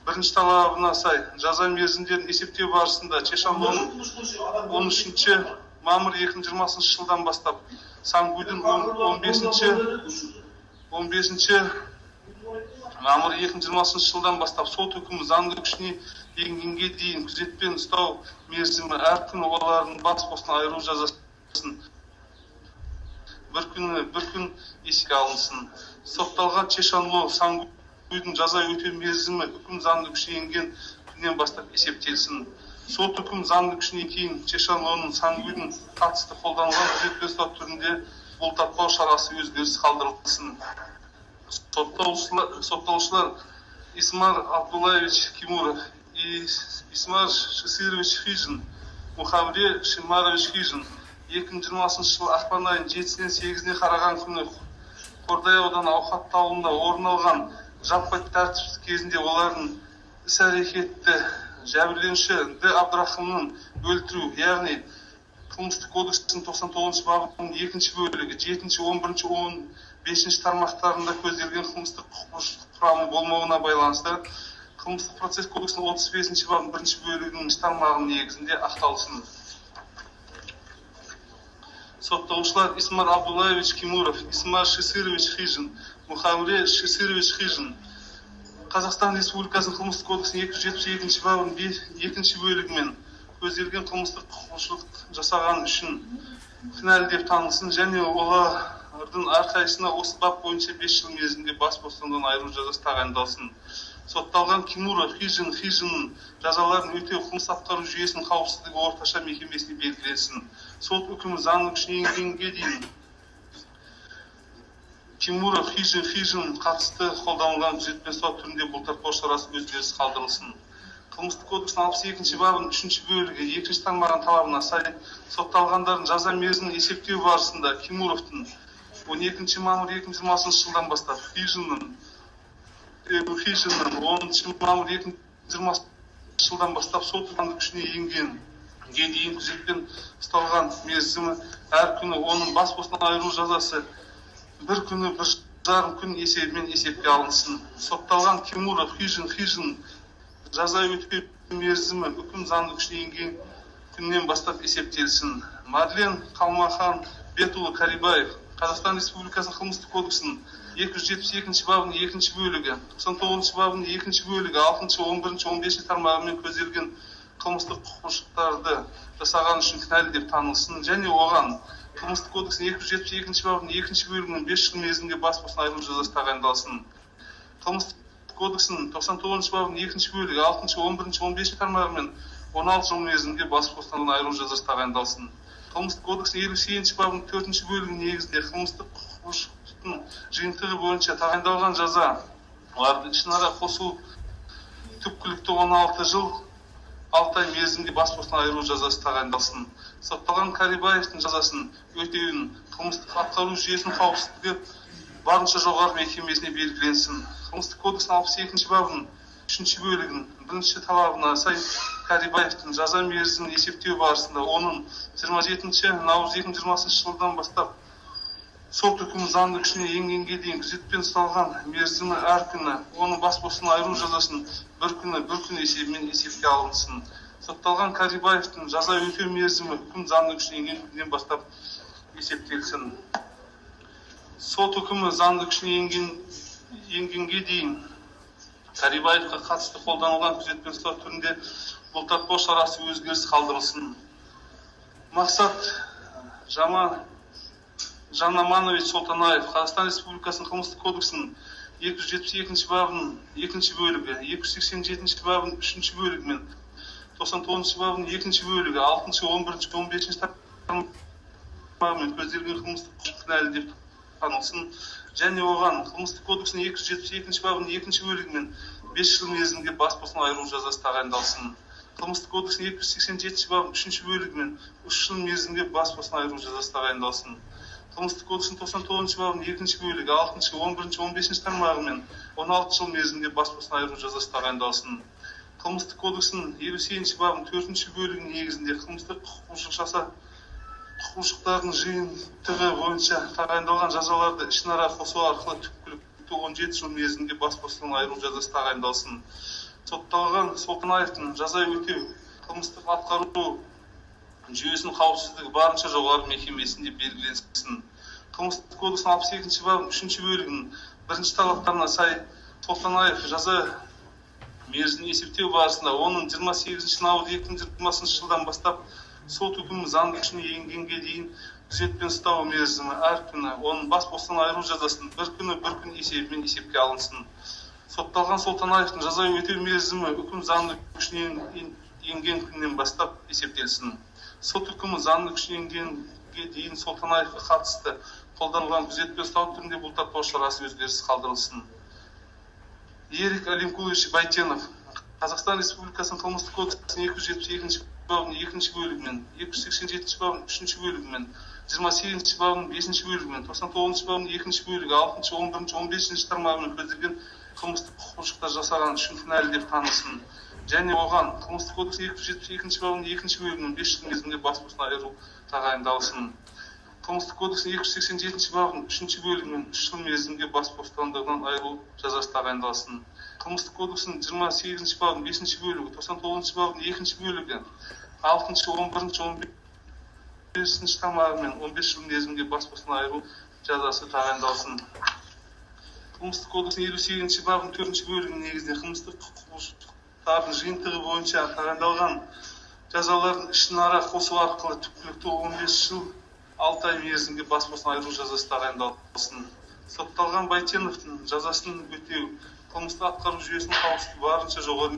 1-ші талабына сай жаза мерзімдерін есептеу барысында Чешанлоның 13-ші мамыр 2020 жылдан бастап Сангуйдың 15-ші мамыр 2020 жылдан бастап сот үкімі заңды күшіне енгенге дейін күзетпен ұстау мерзімі әр күн олардың бас бостандығынан айыру жазасын бір күн есепке алынсын. Сотталған Чешанло Сангуйдың жаза өтеу мерзімі үкім заңды күшіне енген күннен бастап есептелсін. Сот үкім заңды күшіне кейін Чешанлоның Сангуйдың қатысты қолданылған күзетпен ұстау түрінде бұлтартпау шарасы өзгеріс қалдырылсын. Сотталушылар Исмар Абдулаевич Кимуров и Исмар Шисырович Хижин, Мухамре Шимарович Хижин 2020 жыл ақпан айының 7-сінен 8-іне қараған күні Қордай ауданы Ауқатты ауылында орын алған жаппай тәртіп кезінде олардың іс-әрекетті жәбірленуші Д. Абдрахымның өлтіру, яғни қылмыстық кодекстің 99 бабының 2-ші бөлігі 7-ші, 11-ші, 15-ші тармақтарында көзделген қылмыстық құқық құрамы болмауына байланысты қылмыстық процесс кодексінің 35-ші бабының 1-ші бөлігінің тармағының негізінде ақталсын. Сотталушылар Исмар Абдулаевич Кимуров, Исмар Шисырович Хижин, Мухамре Шисырович Хижин Қазақстан Республикасының қылмыстық кодексінің 272 бабының 2-ші бөлігімен көзделген қылмыстық құқық бұзушылық жасаған үшін кінәлі деп танылсын, және олардың әрқайсысына осы бап бойынша 5 жыл мерзімге бас бостандығынан айыру жазасы тағайындалсын. Сотталған Кимуров, Хижиннің жазаларын өтеу қылмыс атқару жүйесінің қауіпсіздігі орташа мекемесіне белгіленсін. Сот үкімі заңды күшіне енгенге дейін Кимуров, Хижин қатысты қолданылған күзетпен ұстау түрінде бұлтартпау шарасы өзгеріс қалдырылсын. Қылмыстық кодекстің 62-ші бабының 3-ші бөлігі 2-ші тармағының талабына сай сотталғандардың жаза мерзімін есептеу барысында Кимуровтың 12 мамыр 2020 жылдан бастап Хижиннің 10 мамыр 2020 жылдан бастап сот заңды күшіне енгенге дейін күзетпен ұсталған мерзімі әр күні оның бас бостандығынан айыру жазасы бір күні 1,5 күн есебімен есепке алынсын. Сотталған Кимуров, Хижин жаза өтеу мерзімі үкім заңды күшіне енген күннен бастап есептелсін. Мадлен Қалмахан Бетұлы Карибаев Қазақстан Республикасының қылмыстық кодексінің 272 бабының 2-ші бөлігі, 99 бабының 2-ші бөлігі, 6-шы, 11-ші, 15-ші тармағымен көзделген қылмыстық құқық бұзушылықтарды жасаған үшін кінәлі деп танылсын, және оған қылмыстық кодексінің 272 бабының 2-ші бөлігінің 5 жыл мерзімге бас бостандығынан айыру жазасы тағайындалсын. Қылмыстық кодексінің 99 бабының 2-ші бөлігі, 6-шы, 11-ші, 15-ші тармағымен 16 жыл мерзімге бас бостандығынан айыру жазасы тағайындалсын. Қылмыстық кодексінің 58-ші бабының 4-ші бөлігінің негізінде қылмыстық құқық бұзушылықтың жиынтығы бойынша тағайындалған жаза оларды ішінара қосу түпкілікті 16 жыл 6 ай мерзімге бас бостандығынан айыру жазасы тағайындалсын. Сотталған Карибаевтың жазасын өтеуін қылмыстық атқару жүйесінің қауіпсіздігі барынша жоғары мекемесіне белгіленсін. Қылмыстық кодекстің 62-ші бабының 3-ші бөлігінің 1-ші талабына сай Карибаевтың жаза мерзімін есептеу барысында оның 27 наурыз 2020 жылдан бастап сот үкімі заңды күшіне енгенге дейін күзетпен ұсталған мерзімі әр күні, оның бас бостандығынан айыру жазасын бір күн есебімен есепке алынсын. Сотталған Карибаевтың жаза өтеу мерзімі үкім заңды күшіне енген күннен бастап есептелсін. Сот үкімі заңды күшіне енгенге дейін Карибаевқа қатысты қолданылған күзетпен ұстау түрінде бұлтартпау шарасы өзгеріс қалдырылсын. Мақсат Жанаманович Солтанаев Қазақстан Республикасының қылмыстық кодексінің 272 бабының 2 бөлігі, 287 бабының 3 бөлігі мен 99 бабының 2 бөлігі, 6, 11, 15 тармағымен көзделген қылмыстық кінәлі деп танылсын, және оған қылмыстық кодексінің 272 бабының 2 бөлігі мен 5 жыл мерзімге бас бостандығынан айыру жазасы тағайындалсын. Қылмыстық кодексінің 287 бабының 3 бөлігі мен 3 жыл мерзімге бас бостандығынан айыру жазасы тағайындалсын. Қылмыстық кодексінің 99 бабының 2 бөлігі, 6, 11, 15 тармағымен 16 жыл мерзімге бас бостандығынан айыру жазасы тағайындалсын. Қылмыстық кодексінің 58 бабының 4 бөлігінің негізінде қылмыстық құқықбұзушылықтардың жиынтығы бойынша тағайындалған жазаларды ішінара қосу арқылы түпкілікті 17 жыл мерзімге бас бостандығынан айыру жазасы тағайындалсын. Сотталған Солтанаевтың жаза өтеу қылмыстық атқару жүйесінің қауіпсіздігі барынша жоғары мекемесінде белгіленсін. Қылмыстық кодексінің 62 бабының 3 бөлігінің 1 талаптарына сай Солтанаев жаза мерзімін есептеу барысында оның 28 наурыз 2020 жылдан бастап сот үкімі заңды күшіне енгенге дейін күзетпен ұстау мерзімі әр күні, оның бас бостандығынан айыру жазасын бір күн есебімен есепке алынсын. Сотталған Солтанаевтың жаза өтеу мерзімі үкім заңды күшіне енген күннен бастап есептелсін. Сот үкімі заңды күшіне енгенге дейін Солтанаевқа қатысты қолданылған күзетпен ұстау түрінде бұлтартпау шарасы өзгеріс қалдырылсын. Ерик Алимкулович Байтенов Қазақстан Республикасының қылмыстық кодексінің 272 бабының 2 бөлігімен, 287 бабының 3 бөлігімен, 28 бабының 5 бөлігімен, 99 бабының 2 бөлігі, 6, 11, 15 тармағымен көзделген қылмыстық құқықбұзушылықтар жасаған үшін кінәлі деп танылсын. Және оған қылмыстық кодексінің 272 бабының 2 бөлігінің 5 жыл мерзімге бас бостандығынан айыру тағайындалсын. Қылмыстық кодексінің 287 бабының 3 бөлігімен 3 жыл мерзімге бас бостандығынан айыру жазасы тағайындалсын. Қылмыстық кодексінің 28 бабының 5 бөлігі, 99 бабының 2 бөлігі, 6, 11, 15 тармағымен 15 жыл мерзімге бас бостандығынан айыру жазасы тағайындалсын. Қылмыстық кодексінің 58 бабының 4 бөлігінің негізінде қылмыстық құқықбұзушылықтардың жиынтығы бойынша тағайындалған жазалардың ішінара қосу арқылы түпкілікті 15 жыл 6 ай мерзімге бас бостандығынан айыру жазасы тағайындалсын. Сотталған Байтеновтың жазасын өтеу қылмыстық атқару жүйесінің қауіпсіздігі барынша жоғары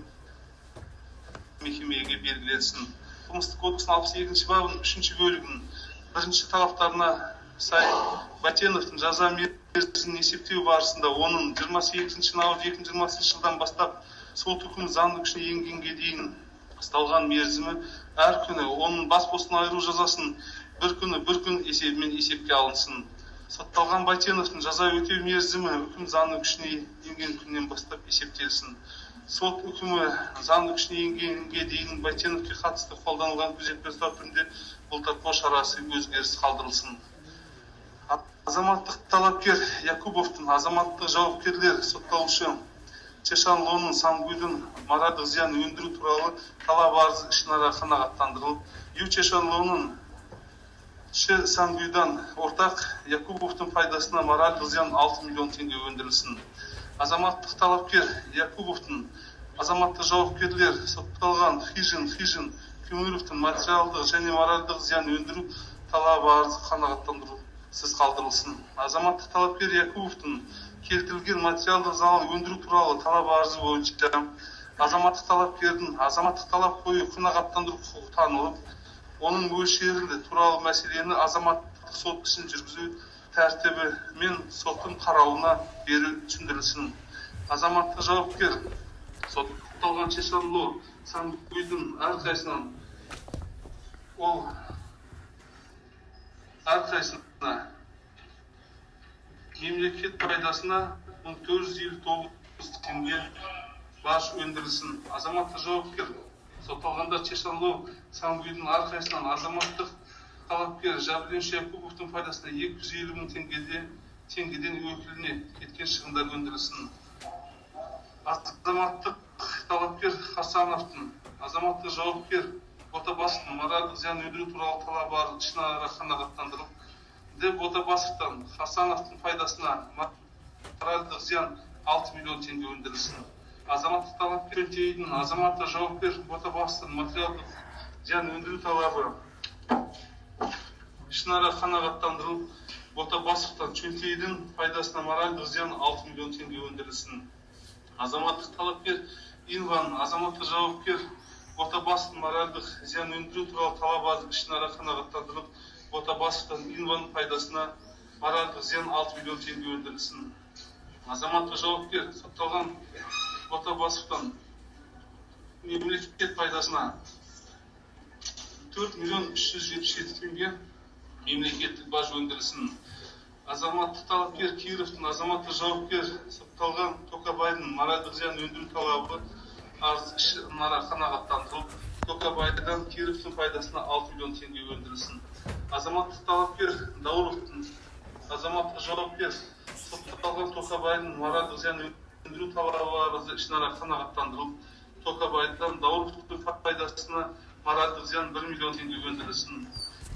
мекемеге белгіленсін. Қылмыстық кодексінің 62 бабының 3 бөлігінің 1 талаптарына сай Байтеновтың жаза мерзімін есептеу барысында оның 28 наурыз 2020 жылдан бастап сот үкімі заңды күшіне енгенге дейін ұсталған мерзімі әр күні, оның бас бостандығынан айыру жазасын бір күн есебімен есепке алынсын. Сотталған Байтеновтың жаза өтеу мерзімі үкім заңды күшіне енген күннен бастап есептелсін. Сот үкімі заңды күшіне енгенге дейін Байтеновке қатысты қолданылған күзетпен ұстау түрінде бұлтартпау шарасы өзгеріс қалдырылсын. Азаматтық талапкер Якубовтың азаматтық жауапкерлер сотталушы Чешанлоның Сангүйдің моральдық зиян өндіру туралы талап арызы ішінара қанағаттандырылып, Ю Чешанлоның Сангүйдан ортақ Якубовтың пайдасына моральдық зиян 6 миллион теңге өндірілсін. Азаматтық талапкер Якубовтың азаматтық жауапкерлер сотталған Хижин Кемуровтың материалдық және моральдық зиян өндіру талабы арызы қанағаттандырусыз қалдырылсын. Азаматтық талапкер Якубовтың келтірілген материалдық залал өндіру туралы талап арызы бойынша азаматтық талапкердің азаматтық талап қою қанағаттандыру құқығы танылып, оның мөлшері туралы мәселені азаматтық сот ісін жүргізу тәртібі мен соттың қарауына беру түсіндірілсін. Азаматтық жауапкер сотталған Чешанло Сангүйдің әрқайсысына мемлекет пайдасына 1459 теңге баж өндірілсін. Азаматтық жауапкер Сотталғандар Чешанлу Самбүйдің әрқайсынан азаматтық талапкер Жәбірленуші Якубовтың пайдасына 250 мың теңгеден өкіліне кеткен шығындар өндірілсін. Азаматтық талапкер Хасановтың, азаматтық жауапкер Ботабасовтың моральдық зиян өндіру туралы талабы ішінара қанағаттандырылып, Д. Ботабасовтан Хасановтың пайдасына моральдық зиян 6 миллион теңге өндірілсін. Азаматтық талапкер Тейдің, азаматтық жауапкер Ботабасовтың материалдық зиян өндіру талабы ішінара қанағаттандырылып, Ботабасовтан Чөнтейдің пайдасына моральдық зиян 6 миллион теңге өндірілсін. Азаматтық талапкер Инван, азаматтық жауапкер Ботабасовтың моральдық зиян өндіру туралы талабы ішінара қанағаттандырылып, Ботабасовтан Инван пайдасына моральдық зиян 6 миллион теңге өндірілсін. Азаматтық жауапкер сотталған Ботабасовтан мемлекет пайдасына 4 миллион 377 теңге мемлекеттік баж өндірілсін. Азаматтық талапкер Кировтың, азаматтық жауапкер сотталған Токабайдың моральдық зиян өндіру талабы арыз ішінара қанағаттандырылып, Токабайдан Кировтың пайдасына 6 миллион теңге өндірілсін. Азаматтық талапкер Дауловтың, азаматтық жауапкер сотталған Токабайдың моральдық зиян өндіру талабы арызы ішінара қанағаттандырылып, Токабайдан Дауловтың пайдасына моральдық зиян 1 миллион теңге өндірілсін.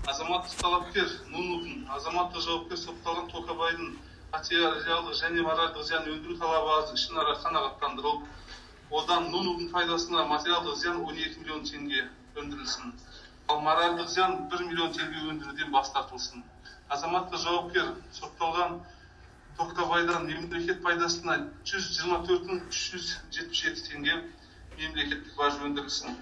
Азаматтық талапкер Нунудың, азаматтық жауапкер сотталған Токабайдың материалдық және моральдық зиян өндіру талабы арызы ішінара қанағаттандырылып, одан Нунудың пайдасына материалдық зиян 12 миллион теңге өндірілсін. Ал моральдық зиян 1 миллион теңге өндіруден бас тартылсын. Азаматтық жауапкер сотталған Токабайдан мемлекет пайдасына 124.377 теңге мемлекеттік баж өндірілсін.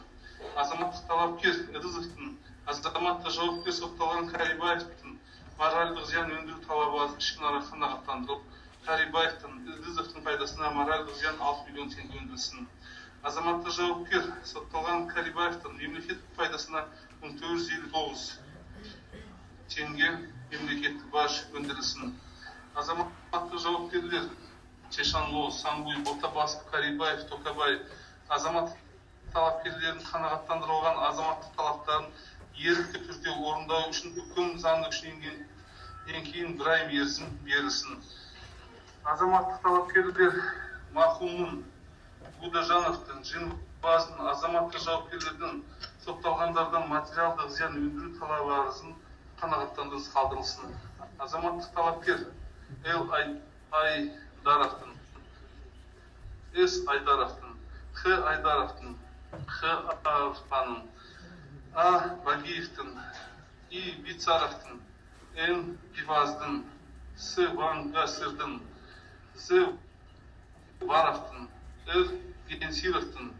Азаматтық талапкер Ыдызовтың, азаматтық жауапкер сотталған Карибаевтың моральдық зиян өндіру талабы ішінара қанағаттандырылып, Карибаевтың Ыдызовтың пайдасына моральдық зиян 6 миллион теңге өндірілсін. Азаматтық жауапкер сотталған Карибаевтың мемлекет пайдасына 1459 теңге мемлекеттік баж өндірілсін. Азаматтық жауапкерлер Чешанлу, Самбуй, Ботабасов, Карибаев, Токабай азаматтық талапкерлердің қанағаттандырылған азаматтық талаптарын ерікті түрде орындау үшін үкім заңды күшіне енген кейін 1 ай мерзім берілсін. Азаматтық талапкерлер марқұмның Будажановтың, Жеңімпаздың, азаматтық жауапкерлердің сотталғандардан материалдық зиян өндіру талабы арызын қанағаттандырусыз қалдырылсын. Азаматтық талапкер Л. Айдаровтың, С. Айдаровтың, Х. Айдаровтың, Х. Арфаның, А. Багиевтің, И. Бицаровтың, Н. Пиваздың, С. Вангасырдың, З. Варовтың, Р. Генсировтың,